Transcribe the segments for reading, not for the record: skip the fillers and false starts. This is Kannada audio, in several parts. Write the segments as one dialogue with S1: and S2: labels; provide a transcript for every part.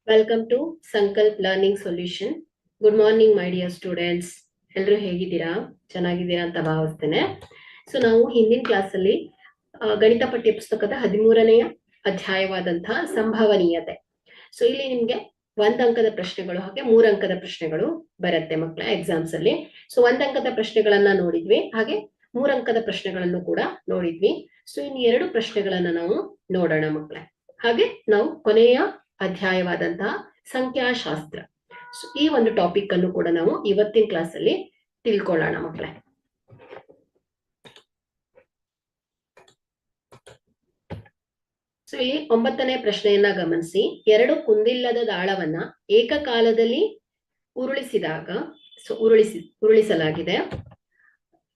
S1: Welcome to Sankalp learning solution. Good morning my dear students. ಎಲ್ಲರೂ ಹೇಗಿದ್ದೀರಾ? ಚೆನ್ನಾಗಿದ್ದೀರಾ ಅಂತ ಭಾವಿಸ್ತೇನೆ. ಸೊ ನಾವು ಹಿಂದಿನ ಕ್ಲಾಸಲ್ಲಿ ಗಣಿತ ಪಠ್ಯ ಪುಸ್ತಕದ 13ನೇ ಅಧ್ಯಾಯವಾದಂತಹ ಸಂಭವನೀಯತೆ. ಸೊ ಇಲ್ಲಿ ನಿಮ್ಗೆ 1 ಅಂಕದ ಪ್ರಶ್ನೆಗಳು ಹಾಗೆ 3 ಅಂಕದ ಪ್ರಶ್ನೆಗಳು ಬರುತ್ತೆ ಮಕ್ಕಳ ಎಕ್ಸಾಮ್ಸ್ ಅಲ್ಲಿ. ಸೊ 1 ಅಂಕದ ಪ್ರಶ್ನೆಗಳನ್ನ ನೋಡಿದ್ವಿ, ಹಾಗೆ 3 ಅಂಕದ ಪ್ರಶ್ನೆಗಳನ್ನು ಕೂಡ ನೋಡಿದ್ವಿ. ಸೊ ಇನ್ನು 2 ಪ್ರಶ್ನೆಗಳನ್ನ ನಾವು ನೋಡೋಣ ಮಕ್ಕಳೇ. ಹಾಗೆ ನಾವು ಕೊನೆಯ ಅಧ್ಯಾಯವಾದಂತಹ ಸಂಖ್ಯಾಶಾಸ್ತ್ರ, ಈ ಒಂದು ಟಾಪಿಕ್ ಅನ್ನು ಕೂಡ ನಾವು ಇವತ್ತಿನ ಕ್ಲಾಸ್ ಅಲ್ಲಿ ತಿಳ್ಕೊಳ್ಳೋಣ ಮಕ್ಕಳೇ. ಸೊ ಇಲ್ಲಿ 9ನೇ ಪ್ರಶ್ನೆಯನ್ನ ಗಮನಿಸಿ. 2 ಕುಂದಿಲ್ಲದ ದಾಳವನ್ನ ಏಕಕಾಲದಲ್ಲಿ ಉರುಳಿಸಲಾಗಿದೆ.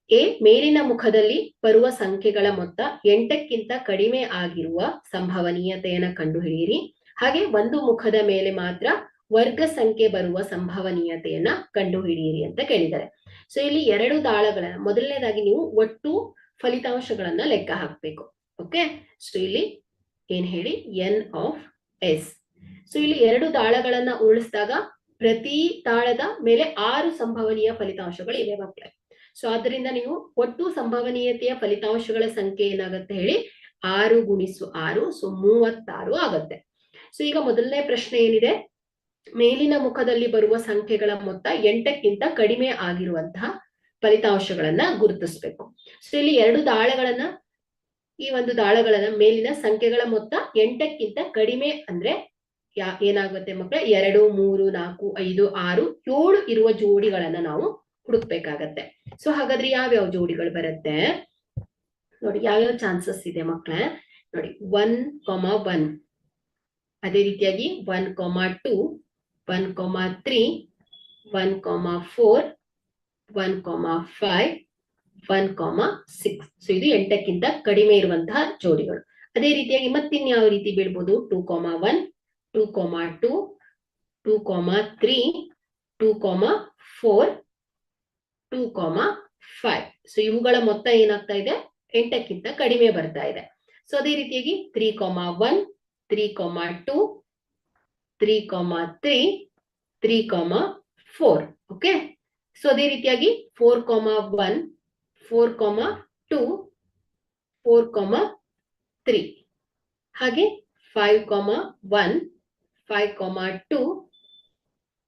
S1: ಎ ಮೇಲಿನ ಮುಖದಲ್ಲಿ ಬರುವ ಸಂಖ್ಯೆಗಳ ಮೊತ್ತ 8ಕ್ಕಿಂತ ಕಡಿಮೆ ಆಗಿರುವ ಸಂಭವನೀಯತೆಯನ್ನು ಕಂಡುಹಿಡಿಯಿರಿ. ಹಾಗೆ ಒಂದು ಮುಖದ ಮೇಲೆ ಮಾತ್ರ ವರ್ಗ ಸಂಖ್ಯೆ ಬರುವ ಸಂಭವನೀಯತೆಯನ್ನ ಕಂಡುಹಿಡಿಯಿರಿ ಅಂತ ಕೇಳಿದ್ದಾರೆ. ಸೊ ಇಲ್ಲಿ 2 ದಾಳಗಳನ್ನ ಮೊದಲನೇದಾಗಿ ನೀವು ಒಟ್ಟು ಫಲಿತಾಂಶಗಳನ್ನ ಲೆಕ್ಕ ಹಾಕ್ಬೇಕು. ಓಕೆ, ಸೊ ಇಲ್ಲಿ ಏನ್ ಹೇಳಿ ಎನ್ ಆಫ್ ಎಸ್. ಸೊ ಇಲ್ಲಿ 2 ದಾಳಗಳನ್ನ ಉರುಳಿಸಿದಾಗ ಪ್ರತಿ ತಾಳದ ಮೇಲೆ 6 ಸಂಭವನೀಯ ಫಲಿತಾಂಶಗಳು ಇವೆ ಮಕ್ಕಳೇ. ಸೊ ಆದ್ದರಿಂದ ನೀವು ಒಟ್ಟು ಸಂಭವನೀಯತೆಯ ಫಲಿತಾಂಶಗಳ ಸಂಖ್ಯೆ ಏನಾಗುತ್ತೆ ಹೇಳಿ 6 × 6, ಸೊ 36 ಆಗುತ್ತೆ. ಸೊ ಈಗ ಮೊದಲನೇ ಪ್ರಶ್ನೆ ಏನಿದೆ, ಮೇಲಿನ ಮುಖದಲ್ಲಿ ಬರುವ ಸಂಖ್ಯೆಗಳ ಮೊತ್ತ 8ಕ್ಕಿಂತ ಕಡಿಮೆ ಆಗಿರುವಂತಹ ಫಲಿತಾಂಶಗಳನ್ನ ಗುರುತಿಸ್ಬೇಕು. ಸೊ ಇಲ್ಲಿ 2 ದಾಳಗಳನ್ನ, ಈ ಒಂದು ದಾಳಗಳನ್ನ ಮೇಲಿನ ಸಂಖ್ಯೆಗಳ ಮೊತ್ತ 8ಕ್ಕಿಂತ ಕಡಿಮೆ ಅಂದ್ರೆ ಏನಾಗುತ್ತೆ ಮಕ್ಕಳೇ, 2, 3, 4, 5, 6, 7 ಇರುವ ಜೋಡಿಗಳನ್ನ ನಾವು ಹುಡುಕ್ಬೇಕಾಗತ್ತೆ. ಸೊ ಹಾಗಾದ್ರೆ ಯಾವ್ಯಾವ ಜೋಡಿಗಳು ಬರುತ್ತೆ ನೋಡಿ, ಯಾವ್ಯಾವ ಚಾನ್ಸಸ್ ಇದೆ ಮಕ್ಕಳೇ ನೋಡಿ. 1, 1, ಅದೇ ರೀತಿಯಾಗಿ 1, 2, 1, 3, 1, 4, 1, 5, 1, 6. ಸೊ ಇದು 8ಕ್ಕಿಂತ ಕಡಿಮೆ ಇರುವಂತಹ ಜೋಡಿಗಳು. ಅದೇ ರೀತಿಯಾಗಿ ಮತ್ತಿನ್ಯಾವ ರೀತಿ ಬೀಳ್ಬೋದು, 2, 1, 2, 2, 2, 3, 2, 4, 2, 5. ಸೊ ಇವುಗಳ ಮೊತ್ತ ಏನಾಗ್ತಾ ಇದೆ, 8ಕ್ಕಿಂತ ಕಡಿಮೆ ಬರ್ತಾ ಇದೆ. ಸೊ ಅದೇ ರೀತಿಯಾಗಿ 3, 1, 3, 2, 3, 3, 3, 4. ಓಕೆ, ಸೊ ಅದೇ ರೀತಿಯಾಗಿ 4, 1, 4, 2, 4, 3, ಹಾಗೆ 5, 1, 5, 2,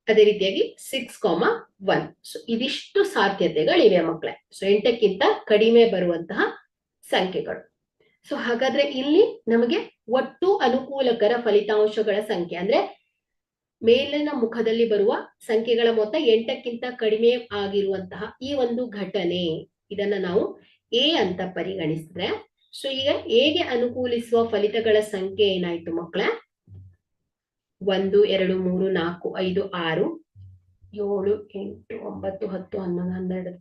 S1: ಅದೇ ರೀತಿಯಾಗಿ 6, 1. ಸೊ ಇದಿಷ್ಟು ಸಾಧ್ಯತೆಗಳಿವೆ ಮಕ್ಕಳೇ. ಸೊ 8ಕ್ಕಿಂತ ಕಡಿಮೆ ಬರುವಂತಹ ಸಂಖ್ಯೆಗಳು. ಸೊ ಹಾಗಾದ್ರೆ ಇಲ್ಲಿ ನಮಗೆ ಒಟ್ಟು ಅನುಕೂಲಕರ ಫಲಿತಾಂಶಗಳ ಸಂಖ್ಯೆ ಅಂದ್ರೆ ಮೇಲಿನ ಮುಖದಲ್ಲಿ ಬರುವ ಸಂಖ್ಯೆಗಳ ಮೊತ್ತ 8ಕ್ಕಿಂತ ಕಡಿಮೆ ಆಗಿರುವಂತಹ ಈ ಒಂದು ಘಟನೆ, ಇದನ್ನ ನಾವು ಎ ಅಂತ ಪರಿಗಣಿಸಿದ್ರೆ, ಸೊ ಈಗ ಎಗೆ ಅನುಕೂಲಿಸುವ ಫಲಿತಗಳ ಸಂಖ್ಯೆ ಏನಾಯ್ತು ಮಕ್ಕಳೇ, 1, 2, 3, 4, 5, 6, 7, 8, 9, 10, 11, 12,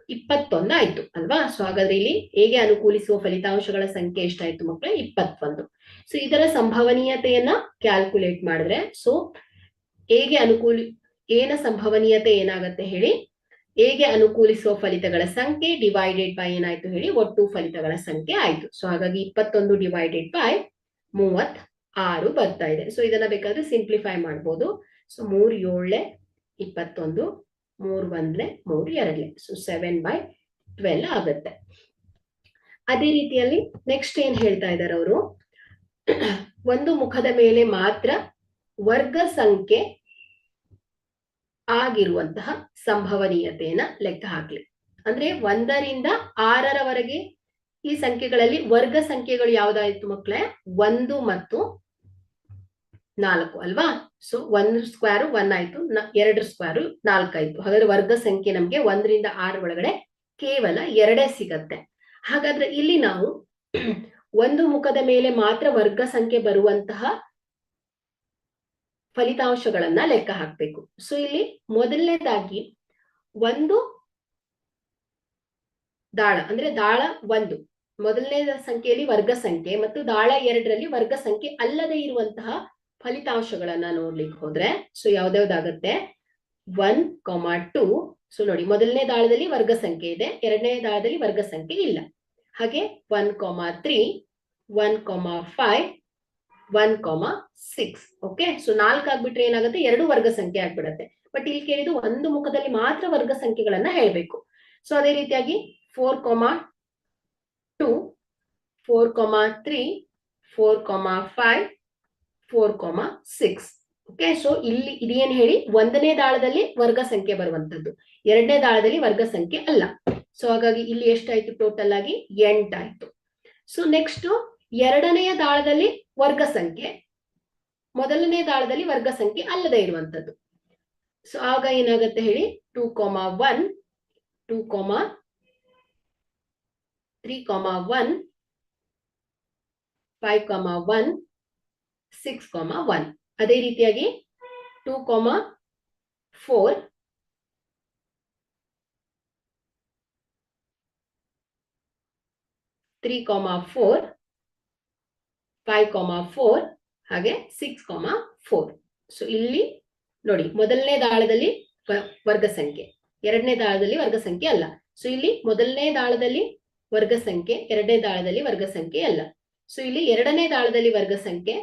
S1: 21 ಆಯ್ತು ಅಲ್ವಾ. ಸೊ ಹಾಗಾದ್ರೆ ಇಲ್ಲಿ ಹೇಗೆ ಅನುಕೂಲಿಸುವ ಫಲಿತಾಂಶಗಳ ಸಂಖ್ಯೆ ಎಷ್ಟಾಯ್ತು ಮಕ್ಕಳೇ, 21. ಸೊ ಇದರ ಸಂಭವನೀಯತೆಯನ್ನ ಕ್ಯಾಲ್ಕುಲೇಟ್ ಮಾಡಿದ್ರೆ, ಸೊ ಏನ ಸಂಭವನೀಯತೆ ಏನಾಗತ್ತೆ ಹೇಳಿ, ಹೇಗೆ ಅನುಕೂಲಿಸುವ ಫಲಿತಗಳ ಸಂಖ್ಯೆ ಡಿವೈಡೆಡ್ ಬೈ ಏನಾಯ್ತು ಹೇಳಿ, ಒಟ್ಟು ಫಲಿತಗಳ ಸಂಖ್ಯೆ ಆಯ್ತು. ಸೊ ಹಾಗಾಗಿ 21 ಡಿವೈಡೆಡ್ ಬೈ 36 ಬರ್ತಾ ಇದೆ. ಸೊ ಇದನ್ನ ಬೇಕಾದ್ರೆ ಸಿಂಪ್ಲಿಫೈ ಮಾಡ್ಬೋದು. ಸೊ 3 7 21, 3 1 3 2, ಸೊ 7/12 ಆಗುತ್ತೆ. ಅದೇ ರೀತಿಯಲ್ಲಿ ನೆಕ್ಸ್ಟ್ ಏನ್ ಹೇಳ್ತಾ ಇದ್ದಾರೆ ಅವರು, ಒಂದು ಮುಖದ ಮೇಲೆ ಮಾತ್ರ ವರ್ಗ ಸಂಖ್ಯೆ ಆಗಿರುವಂತಹ ಸಂಭವನೀಯತೆಯನ್ನ ಲೆಕ್ಕ ಹಾಕ್ಲಿ. ಅಂದ್ರೆ 1 ರಿಂದ 6ರವರೆಗೆ ಈ ಸಂಖ್ಯೆಗಳಲ್ಲಿ ವರ್ಗ ಸಂಖ್ಯೆಗಳು ಯಾವ್ದಾಯ್ತು ಮಕ್ಕಳೇ, 1 ಮತ್ತು 4 ಅಲ್ವಾ. ಸೊ 1 ಸ್ಕ್ವೇರ್ 1 ಆಯ್ತು, 2 ಸ್ಕ್ವೇರ್ 4 ಆಯ್ತು. ಹಾಗಾದ್ರೆ ವರ್ಗ ಸಂಖ್ಯೆ ನಮ್ಗೆ 1 ರಿಂದ 6 ಒಳಗಡೆ ಕೇವಲ 2 ಸಿಗತ್ತೆ. ಹಾಗಾದ್ರೆ ಇಲ್ಲಿ ನಾವು ಒಂದು ಮುಖದ ಮೇಲೆ ಮಾತ್ರ ವರ್ಗ ಸಂಖ್ಯೆ ಬರುವಂತಹ ಫಲಿತಾಂಶಗಳನ್ನ ಲೆಕ್ಕ ಹಾಕ್ಬೇಕು. ಸೊ ಇಲ್ಲಿ ಮೊದಲನೇದಾಗಿ ಒಂದು ದಾಳ ಅಂದ್ರೆ ದಾಳ 1 ಮೊದಲನೇ ಸಂಖ್ಯೆಯಲ್ಲಿ ವರ್ಗ ಸಂಖ್ಯೆ ಮತ್ತು ದಾಳ 2ರಲ್ಲಿ ವರ್ಗ ಸಂಖ್ಯೆ ಅಲ್ಲದೆ ಇರುವಂತಹ ಫಲಿತಾಂಶಗಳನ್ನ ನೋಡ್ಲಿಕ್ಕೆ ಹೋದ್ರೆ, ಸೊ ಯಾವ್ದಾವ್ದಾಗತ್ತೆ, 1, 2. ಸೊ ನೋಡಿ, ಮೊದಲನೇ ದಾಳದಲ್ಲಿ ವರ್ಗ ಸಂಖ್ಯೆ ಇದೆ, ಎರಡನೇ ದಾಳದಲ್ಲಿ ವರ್ಗ ಸಂಖ್ಯೆ ಇಲ್ಲ. ಹಾಗೆ 1, 3, 1, 5, 1,6. ಓಕೆ, ಸೊ 4 ಆಗ್ಬಿಟ್ರೆ ಏನಾಗುತ್ತೆ, 2 ವರ್ಗ ಸಂಖ್ಯೆ ಆಗ್ಬಿಡತ್ತೆ. ಬಟ್ ಇಲ್ಲಿ ಕೇಳಿದ್ದು ಒಂದು ಮುಖದಲ್ಲಿ ಮಾತ್ರ ವರ್ಗ ಸಂಖ್ಯೆಗಳನ್ನ ಹೇಳ್ಬೇಕು. ಸೊ ಅದೇ ರೀತಿಯಾಗಿ 4,2, 4,3, 4,5, 4,6. ಓಕೆ, ಸೊ ಇಲ್ಲಿ ಇದೇನ್ ಹೇಳಿ, ಒಂದನೇ ದಾಳದಲ್ಲಿ ವರ್ಗ ಸಂಖ್ಯೆ ಬರುವಂತದ್ದು, ಎರಡನೇ ದಾಳದಲ್ಲಿ ವರ್ಗ ಸಂಖ್ಯೆ ಅಲ್ಲ. ಸೊ ಹಾಗಾಗಿ ಇಲ್ಲಿ ಎಷ್ಟಾಯ್ತು, ಟೋಟಲ್ ಆಗಿ 8 ಆಯ್ತು. ಸೊ ನೆಕ್ಸ್ಟ್ ಎರಡನೆಯ ದಾಳದಲ್ಲಿ ವರ್ಗ ಸಂಖ್ಯೆ, ಮೊದಲನೇ ದಾಳದಲ್ಲಿ ವರ್ಗ ಸಂಖ್ಯೆ ಅಲ್ಲದೆ ಇರುವಂತದ್ದು. ಸೊ ಆಗ ಏನಾಗುತ್ತೆ ಹೇಳಿ, 2,1, 2,3,1, 5,1, 6,1. ಅದೇ ರೀತಿಯಾಗಿ 2,4, 3,4, 5,4 ಹಾಗೆ 6,4. ಸೊ ಇಲ್ಲಿ ನೋಡಿ, ಮೊದಲನೇ ದಾಳದಲ್ಲಿ ವರ್ಗ ಸಂಖ್ಯೆ, ಎರಡನೇ ದಾಳದಲ್ಲಿ ವರ್ಗ ಸಂಖ್ಯೆ ಅಲ್ಲ. ಸೊ ಇಲ್ಲಿ ಮೊದಲನೇ ದಾಳದಲ್ಲಿ ವರ್ಗ ಸಂಖ್ಯೆ, ಎರಡನೇ ದಾಳದಲ್ಲಿ ವರ್ಗ ಸಂಖ್ಯೆ ಅಲ್ಲ. ಸೊ ಇಲ್ಲಿ ಎರಡನೇ ದಾಳದಲ್ಲಿ ವರ್ಗ ಸಂಖ್ಯೆ,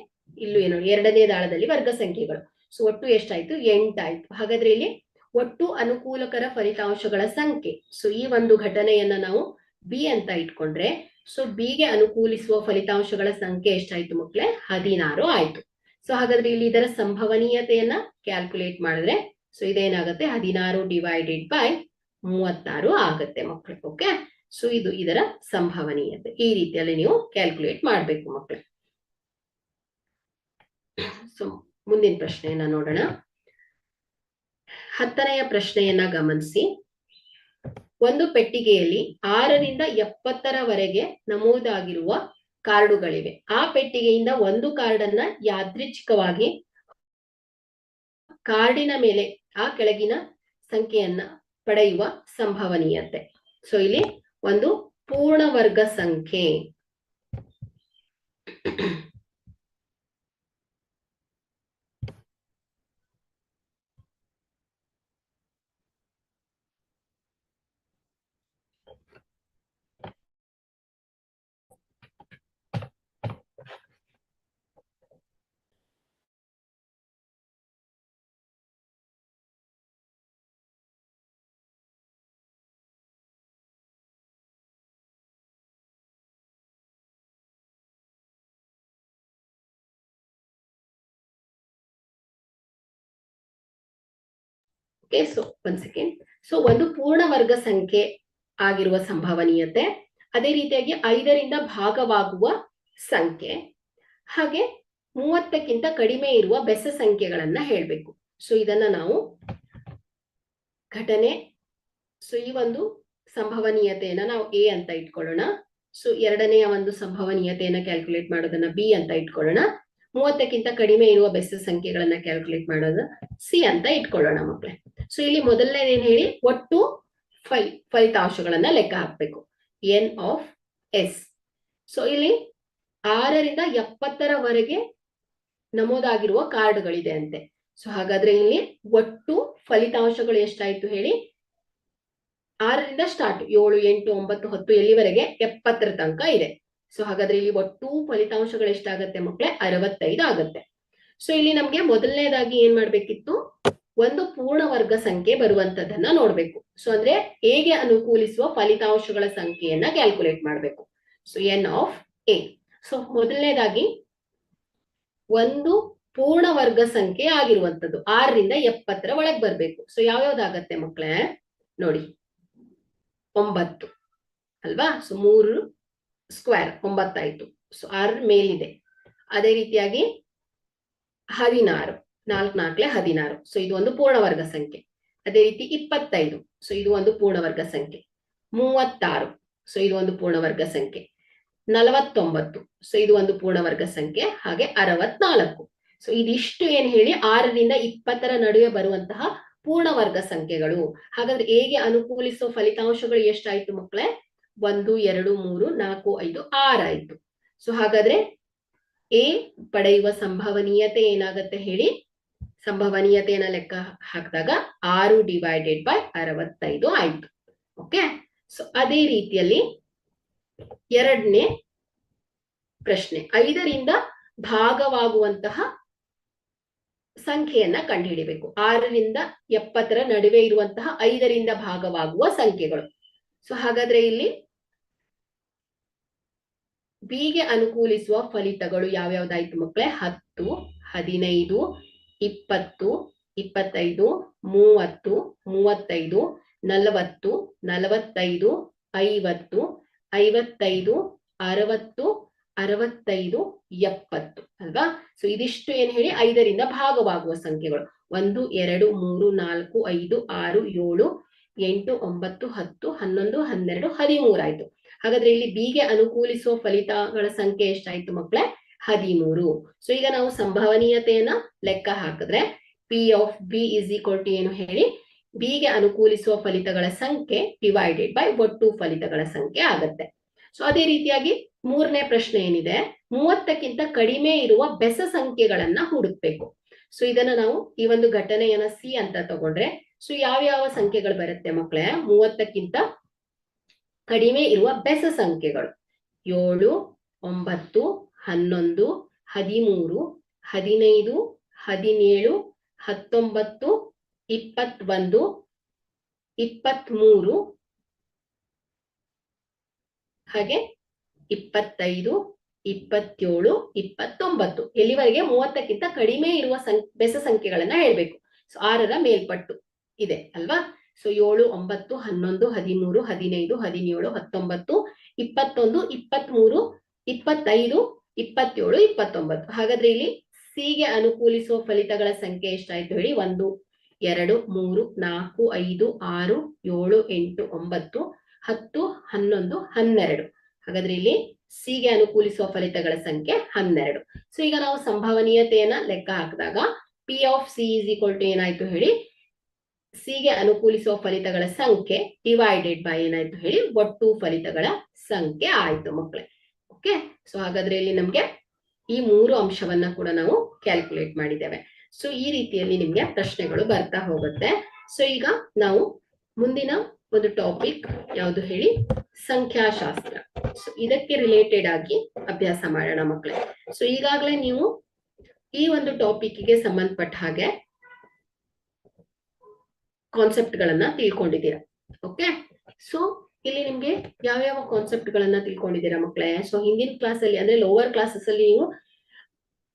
S1: ಇಲ್ಲೂ ಏನು ಎರಡನೇ ದಾಳದಲ್ಲಿ ವರ್ಗ ಸಂಖ್ಯೆಗಳು. ಸೊ ಒಟ್ಟು ಎಷ್ಟಾಯ್ತು, 8 ಆಯ್ತು. ಹಾಗಾದ್ರೆ ಇಲ್ಲಿ ಒಟ್ಟು ಅನುಕೂಲಕರ ಫಲಿತಾಂಶಗಳ ಸಂಖ್ಯೆ. ಸೊ ಈ ಒಂದು ಘಟನೆಯನ್ನ ನಾವು ಬಿ ಅಂತ ಇಟ್ಕೊಂಡ್ರೆ, ಸೊ ಬಿಗೆ ಅನುಕೂಲಿಸುವ ಫಲಿತಾಂಶಗಳ ಸಂಖ್ಯೆ ಎಷ್ಟಾಯ್ತು ಮಕ್ಕಳೇ, 16 ಆಯ್ತು. ಸೊ ಹಾಗಾದ್ರೆ ಇಲ್ಲಿ ಇದರ ಸಂಭವನೀಯತೆಯನ್ನ ಕ್ಯಾಲ್ಕುಲೇಟ್ ಮಾಡಿದ್ರೆ, ಸೊ ಇದೇನಾಗುತ್ತೆ, 16 ಡಿವೈಡೆಡ್ ಬೈ 36 ಆಗತ್ತೆ ಮಕ್ಕಳೇ. ಓಕೆ, ಸೊ ಇದು ಇದರ ಸಂಭವನೀಯತೆ. ಈ ರೀತಿಯಲ್ಲಿ ನೀವು ಕ್ಯಾಲ್ಕುಲೇಟ್ ಮಾಡ್ಬೇಕು ಮಕ್ಕಳೇ. ಸೊ ಮುಂದಿನ ಪ್ರಶ್ನೆಯನ್ನ ನೋಡೋಣ. 10ನೆಯ ಪ್ರಶ್ನೆಯನ್ನ ಗಮನಿಸಿ. ಒಂದು ಪೆಟ್ಟಿಗೆಯಲ್ಲಿ 6 ರಿಂದ 70ರವರೆಗೆ ನಮೂದಾಗಿರುವ ಕಾರ್ಡುಗಳಿವೆ. ಆ ಪೆಟ್ಟಿಗೆಯಿಂದ ಒಂದು ಕಾರ್ಡನ್ನ ಯಾದೃಚ್ಛಿಕವಾಗಿ ಕಾರ್ಡಿನ ಮೇಲೆ ಆ ಕೆಳಗಿನ ಸಂಖ್ಯೆಯನ್ನ ಪಡೆಯುವ ಸಂಭವನೀಯತೆ. ಸೊ ಇಲ್ಲಿ ಒಂದು ಪೂರ್ಣ ವರ್ಗ ಸಂಖ್ಯೆ, ಓಕೆ. ಸೊ ಒಂದ್ ಸೆಕೆಂಡ್. ಸೊ ಒಂದು ಪೂರ್ಣ ವರ್ಗ ಸಂಖ್ಯೆ ಆಗಿರುವ ಸಂಭವನೀಯತೆ, ಅದೇ ರೀತಿಯಾಗಿ 5ರಿಂದ ಭಾಗವಾಗುವ ಸಂಖ್ಯೆ, ಹಾಗೆ 30ಕ್ಕಿಂತ ಕಡಿಮೆ ಇರುವ ಬೆಸ ಸಂಖ್ಯೆಗಳನ್ನ ಹೇಳ್ಬೇಕು. ಸೊ ಇದನ್ನ ನಾವು ಘಟನೆ, ಸೊ ಈ ಒಂದು ಸಂಭವನೀಯತೆಯನ್ನ ನಾವು ಎ ಅಂತ ಇಟ್ಕೊಳ್ಳೋಣ. ಸೊ ಎರಡನೆಯ ಒಂದು ಸಂಭವನೀಯತೆಯನ್ನ ಕ್ಯಾಲ್ಕುಲೇಟ್ ಮಾಡೋದನ್ನ ಬಿ ಅಂತ ಇಟ್ಕೊಳ್ಳೋಣ. 30ಕ್ಕಿಂತ ಕಡಿಮೆ ಇರುವ ಬೆಸ ಸಂಖ್ಯೆಗಳನ್ನ ಕ್ಯಾಲ್ಕುಲೇಟ್ ಮಾಡೋದು ಸಿ ಅಂತ ಇಟ್ಕೊಳ್ಳೋಣ ಮಕ್ಕಳೇ. ಸೊ ಇಲ್ಲಿ ಮೊದಲನೇದೇನ್ ಹೇಳಿ, ಒಟ್ಟು ಫಲಿತಾಂಶಗಳನ್ನ ಲೆಕ್ಕ ಹಾಕ್ಬೇಕು, ಎನ್ ಆಫ್ ಎಸ್. ಸೊ ಇಲ್ಲಿ 6ರಿಂದ 70ರವರೆಗೆ ನಮೂದಾಗಿರುವ ಕಾರ್ಡ್ಗಳಿದೆ ಅಂತೆ. ಸೊ ಹಾಗಾದ್ರೆ ಇಲ್ಲಿ ಒಟ್ಟು ಫಲಿತಾಂಶಗಳು ಎಷ್ಟಾಯ್ತು ಹೇಳಿ, 6ರಿಂದ ಸ್ಟಾರ್ಟ್ 7, 8, 9, 10 ಎಲ್ಲಿವರೆಗೆ 70ರ ತನಕ ಇದೆ. ಸೊ ಹಾಗಾದ್ರೆ ಇಲ್ಲಿ ಒಟ್ಟು ಫಲಿತಾಂಶಗಳು ಎಷ್ಟಾಗತ್ತೆ ಮಕ್ಕಳೇ, 65 ಆಗತ್ತೆ. ಸೊ ಇಲ್ಲಿ ನಮ್ಗೆ ಮೊದಲನೇದಾಗಿ ಏನ್ ಮಾಡ್ಬೇಕಿತ್ತು, ಒಂದು ಪೂರ್ಣ ವರ್ಗ ಸಂಖ್ಯೆ ಬರುವಂತದನ್ನ ನೋಡ್ಬೇಕು. ಸೊ ಅಂದ್ರೆ ಹೇಗೆ ಅನುಕೂಲಿಸುವ ಫಲಿತಾಂಶಗಳ ಸಂಖ್ಯೆಯನ್ನ ಕ್ಯಾಲ್ಕುಲೇಟ್ ಮಾಡ್ಬೇಕು. So N of A. So ಮೊದಲನೇದಾಗಿ ಒಂದು ಪೂರ್ಣ ವರ್ಗ ಸಂಖ್ಯೆ ಆಗಿರುವಂತದ್ದು 6ರಿಂದ 70ರ ಒಳಗೆ ಬರ್ಬೇಕು. ಸೊ ಯಾವ್ಯಾವ್ದಾಗತ್ತೆ ಮಕ್ಕಳೇ ನೋಡಿ, 9 ಅಲ್ವಾ. ಸೊ 3 ಸ್ಕ್ವೇರ್ 9 ಆಯ್ತು. ಸೊ 6 ಮೇಲಿದೆ. ಅದೇ ರೀತಿಯಾಗಿ 16, 4 4 16. ಸೊ ಇದು ಒಂದು ಪೂರ್ಣ ವರ್ಗ ಸಂಖ್ಯೆ. ಅದೇ ರೀತಿ 25. ಸೊ ಇದು ಒಂದು ಪೂರ್ಣ ವರ್ಗ ಸಂಖ್ಯೆ. 36. ಸೊ ಇದು ಒಂದು ಪೂರ್ಣ ವರ್ಗ ಸಂಖ್ಯೆ. 49. ಸೊ ಇದು ಒಂದು ಪೂರ್ಣ ವರ್ಗ ಸಂಖ್ಯೆ. ಹಾಗೆ 64. ಸೊ ಇದಿಷ್ಟು ಏನ್ ಹೇಳಿ 6ರಿಂದ 20ರ ನಡುವೆ ಬರುವಂತಹ ಪೂರ್ಣ ವರ್ಗ ಸಂಖ್ಯೆಗಳು. ಹಾಗಾದ್ರೆ ಹೇಗೆ ಅನುಕೂಲಿಸೋ ಫಲಿತಾಂಶಗಳು ಎಷ್ಟಾಯ್ತು ಮಕ್ಕಳೇ, 1 2 3 4 5 6 ಆಯ್ತು. ಸೊ ಹಾಗಾದ್ರೆ ಎ ಪಡೆಯುವ ಸಂಭವನೀಯತೆ ಏನಾಗತ್ತೆ ಹೇಳಿ, ಸಂಭವನೀಯತೆಯನ್ನ ಲೆಕ್ಕ ಹಾಕಿದಾಗ 6 ಡಿವೈಡೆಡ್ ಬೈ 65 ಆಯ್ತು. ಓಕೆ. ಸೊ ಅದೇ ರೀತಿಯಲ್ಲಿ ಎರಡನೇ ಪ್ರಶ್ನೆ, 5ರಿಂದ ಭಾಗವಾಗುವಂತಹ ಸಂಖ್ಯೆಯನ್ನ ಕಂಡುಹಿಡಿಬೇಕು. 6ರಿಂದ 70 ನಡುವೆ ಇರುವಂತಹ 5ರಿಂದ ಭಾಗವಾಗುವ ಸಂಖ್ಯೆಗಳು. ಸೊ ಹಾಗಾದ್ರೆ ಇಲ್ಲಿ ಬಿಗೆ ಅನುಕೂಲಿಸುವ ಫಲಿತಗಳು ಯಾವ್ಯಾವ್ದಾಯ್ತು ಮಕ್ಕಳೇ? 10, 15, 20, 25, 30, 35, 40, 45, 50, 55, 60, 65, 70 ಅಲ್ವಾ? ಸೊ ಇದಿಷ್ಟು ಏನ್ ಹೇಳಿ 5ರಿಂದ ಭಾಗವಾಗುವ ಸಂಖ್ಯೆಗಳು. 1, 2, 3, 4, 5, 6, 7, 8, 9, 10, 11, 12, 13 ಆಯ್ತು. ಹಾಗಾದ್ರೆ ಇಲ್ಲಿ ಬಿಗೆ ಅನುಕೂಲಿಸುವ ಫಲಿತಗಳ ಸಂಖ್ಯೆ ಎಷ್ಟಾಯ್ತು ಮಕ್ಕಳೇ? 13. ಸೊ ಈಗ ನಾವು ಸಂಭವನೀಯತೆಯನ್ನ ಲೆಕ್ಕ ಹಾಕಿದ್ರೆ P of B is equal to ಏನು ಹೇಳಿ? ಬಿಗೆ ಅನುಕೂಲಿಸುವ ಫಲಿತಗಳ ಸಂಖ್ಯೆ ಡಿವೈಡೆಡ್ ಬೈ ಒಟ್ಟು ಫಲಿತಗಳ ಸಂಖ್ಯೆ ಆಗತ್ತೆ. ಸೊ ಅದೇ ರೀತಿಯಾಗಿ 3ನೇ ಪ್ರಶ್ನೆ ಏನಿದೆ, 30ಕ್ಕಿಂತ ಕಡಿಮೆ ಇರುವ ಬೆಸ ಸಂಖ್ಯೆಗಳನ್ನ ಹುಡುಕ್ಬೇಕು. ಸೊ ಇದನ್ನ ನಾವು ಈ ಒಂದು ಘಟನೆಯನ್ನ ಸಿ ಅಂತ ತಗೊಂಡ್ರೆ ಸೊ ಯಾವ ಸಂಖ್ಯೆಗಳು ಬರುತ್ತೆ ಮಕ್ಕಳೇ? 30ಕ್ಕಿಂತ ಕಡಿಮೆ ಇರುವ ಬೆಸ ಸಂಖ್ಯೆಗಳು 7, 9, 11, 13, 15, 17, 19, 21, 23 ಹಾಗೆ 25, 27, 29 ಎಲ್ಲಿವರೆಗೆ 30ಕ್ಕಿಂತ ಕಡಿಮೆ ಇರುವ ಬೆಸ ಸಂಖ್ಯೆಗಳನ್ನ ಹೇಳ್ಬೇಕು. ಸೊ 6ರ ಮೇಲ್ಪಟ್ಟು ಇದೆ ಅಲ್ವಾ? ಸೊ 7, 9, 11, 13, 15, 17, 19, 21, 23, 25, 27, 29. ಹಾಗಾದ್ರೆ ಇಲ್ಲಿ ಸಿಗೆ ಅನುಕೂಲಿಸುವ ಫಲಿತಗಳ ಸಂಖ್ಯೆ ಎಷ್ಟಾಯ್ತು ಹೇಳಿ? 1, 2, 3, 4, 5, 6, 7, 8, 9, 10, 11, 12. ಹಾಗಾದ್ರೆ ಇಲ್ಲಿ ಸಿಗೆ ಅನುಕೂಲಿಸುವ ಫಲಿತಗಳ ಸಂಖ್ಯೆ 12. ಸೊ ಈಗ ನಾವು ಸಂಭವನೀಯತೆಯನ್ನ ಲೆಕ್ಕ ಹಾಕಿದಾಗ P of C is equal to ಏನಾಯ್ತು ಹೇಳಿ? ಸಿಗೆ ಅನುಕೂಲಿಸುವ ಫಲಿತಗಳ ಸಂಖ್ಯೆ ಡಿವೈಡೆಡ್ ಬೈ ಏನಾಯ್ತು ಹೇಳಿ? ಒಟ್ಟು ಫಲಿತಗಳ ಸಂಖ್ಯೆ ಆಯ್ತು ಮಕ್ಕಳೇ. ಓಕೆ, ಸೊ ಹಾಗಾದ್ರೆ ಇಲ್ಲಿ ನಮ್ಗೆ ಈ 3 ಅಂಶವನ್ನ ಕೂಡ ನಾವು ಕ್ಯಾಲ್ಕುಲೇಟ್ ಮಾಡಿದ್ದೇವೆ. ಸೊ ಈ ರೀತಿಯಲ್ಲಿ ನಿಮ್ಗೆ ಪ್ರಶ್ನೆಗಳು ಬರ್ತಾ ಹೋಗುತ್ತೆ. ಸೊ ಈಗ ನಾವು ಮುಂದಿನ ಒಂದು ಟಾಪಿಕ್ ಯಾವುದು ಹೇಳಿ? ಸಂಖ್ಯಾಶಾಸ್ತ್ರ. ಸೊ ಇದಕ್ಕೆ ರಿಲೇಟೆಡ್ ಆಗಿ ಅಭ್ಯಾಸ ಮಾಡೋಣ ಮಕ್ಕಳೇ. ಸೊ ಈಗಾಗಲೇ ನೀವು ಈ ಒಂದು ಟಾಪಿಕ್ಗೆ ಸಂಬಂಧಪಟ್ಟ ಹಾಗೆ ಕಾನ್ಸೆಪ್ಟ್ ಗಳನ್ನ ತಿಳ್ಕೊಂಡಿದ್ದೀರಾ. ಓಕೆ, ಸೊ ಇಲ್ಲಿ ನಿಮ್ಗೆ ಯಾವ ಕಾನ್ಸೆಪ್ಟ್ ಗಳನ್ನ ತಿಳ್ಕೊಂಡಿದ್ದೀರಾ ಮಕ್ಕಳೇ? ಸೊ ಹಿಂದಿನ ಕ್ಲಾಸ್ ಅಲ್ಲಿ ಅಂದ್ರೆ ಲೋವರ್ ಕ್ಲಾಸಸ್ ಅಲ್ಲಿ ನೀವು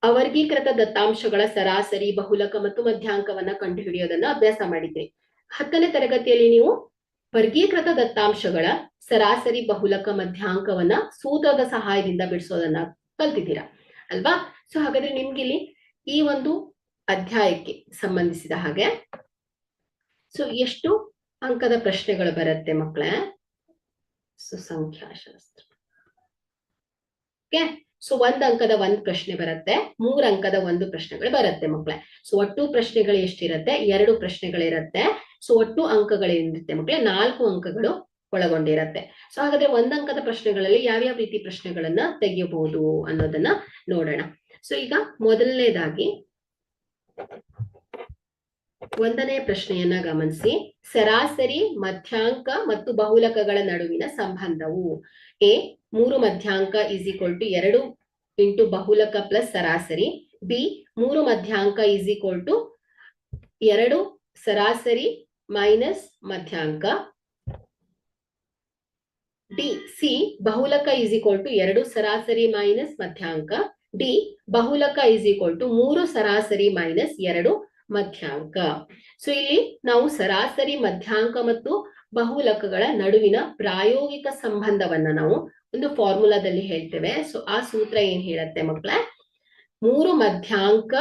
S1: ಅವರ್ಗೀಕೃತ ದತ್ತಾಂಶಗಳ ಸರಾಸರಿ, ಬಹುಲಕ ಮತ್ತು ಮಧ್ಯಾಂಕವನ್ನ ಕಂಡುಹಿಡಿಯೋದನ್ನ ಅಭ್ಯಾಸ ಮಾಡಿದ್ರಿ. 10ನೇ ತರಗತಿಯಲ್ಲಿ ನೀವು ವರ್ಗೀಕೃತ ದತ್ತಾಂಶಗಳ ಸರಾಸರಿ, ಬಹುಲಕ, ಮಧ್ಯಾಂಕವನ್ನ ಸೂತ್ರದ ಸಹಾಯದಿಂದ ಬಿಡಿಸೋದನ್ನ ಕಲ್ತಿದ್ದೀರಾ ಅಲ್ವಾ? ಸೊ ಹಾಗಾದ್ರೆ ನಿಮ್ಗಿಲ್ಲಿ ಈ ಒಂದು ಅಧ್ಯಾಯಕ್ಕೆ ಸಂಬಂಧಿಸಿದ ಹಾಗೆ ಸೊ ಎಷ್ಟು ಅಂಕದ ಪ್ರಶ್ನೆಗಳು ಬರುತ್ತೆ ಮಕ್ಕಳೇ? ಸೊ ಸಂಖ್ಯಾಶಾಸ್ತ್ರ. ಓಕೆ, ಸೊ 1 ಅಂಕದ 1 ಪ್ರಶ್ನೆ ಬರುತ್ತೆ, 3 ಅಂಕದ 1 ಪ್ರಶ್ನೆಗಳು ಬರುತ್ತೆ ಮಕ್ಕಳೇ. ಸೊ ಒಟ್ಟು ಪ್ರಶ್ನೆಗಳು ಎಷ್ಟಿರುತ್ತೆ? 2 ಪ್ರಶ್ನೆಗಳಿರುತ್ತೆ. ಸೊ ಒಟ್ಟು ಅಂಕಗಳೇನಿರುತ್ತೆ ಮಕ್ಕಳೇ? 4 ಅಂಕಗಳು ಒಳಗೊಂಡಿರುತ್ತೆ. ಸೊ ಹಾಗಾದ್ರೆ 1 ಅಂಕದ ಪ್ರಶ್ನೆಗಳಲ್ಲಿ ಯಾವ್ಯಾವ ರೀತಿ ಪ್ರಶ್ನೆಗಳನ್ನ ತೆಗೆಯಬಹುದು ಅನ್ನೋದನ್ನ ನೋಡೋಣ. ಸೊ ಈಗ ಮೊದಲನೇದಾಗಿ 1ನೇ ಪ್ರಶ್ನೆಯನ್ನ ಗಮನಿಸಿ. ಸರಾಸರಿ, ಮಧ್ಯಾಂಕ ಮತ್ತು ಬಹುಲಕಗಳ ನಡುವಿನ ಸಂಬಂಧವು ಎ 3 ಮಧ್ಯಾಂಕ ಇಸ್ ಈಕ್ವಲ್ ಟು 2 ಇಂಟು ಬಹುಲಕ ಪ್ಲಸ್ ಸರಾಸರಿ, ಬಿ 3 ಮಧ್ಯಾಂಕ ಇಸ್ ಈಕ್ವಲ್ ಟು 2 ಸರಾಸರಿ ಮೈನಸ್ ಮಧ್ಯಾಂಕ, ಡಿ ಸಿ ಬಹುಲಕ ಇಸ್ ಈಕ್ವಲ್ ಟು 2 ಸರಾಸರಿ ಮೈನಸ್ ಮಧ್ಯಾಂಕ, ಡಿ ಬಹುಲಕ ಇಸ್ ಈಕ್ವಲ್ ಟು 3 ಸರಾಸರಿ ಮೈನಸ್ 2 ಮಧ್ಯಾಂಕ. ಸೊ ಇಲ್ಲಿ ನಾವು ಸರಾಸರಿ, ಮಧ್ಯಾಂಕ ಮತ್ತು ಬಹುಲಕಗಳ ನಡುವಿನ ಪ್ರಾಯೋಗಿಕ ಸಂಬಂಧವನ್ನ ನಾವು ಒಂದು ಫಾರ್ಮುಲಾದಲ್ಲಿ ಹೇಳ್ತೇವೆ. ಸೊ ಆ ಸೂತ್ರ ಏನ್ ಹೇಳುತ್ತೆ ಮಕ್ಕಳೇ? 3 ಮಧ್ಯಾಂಕ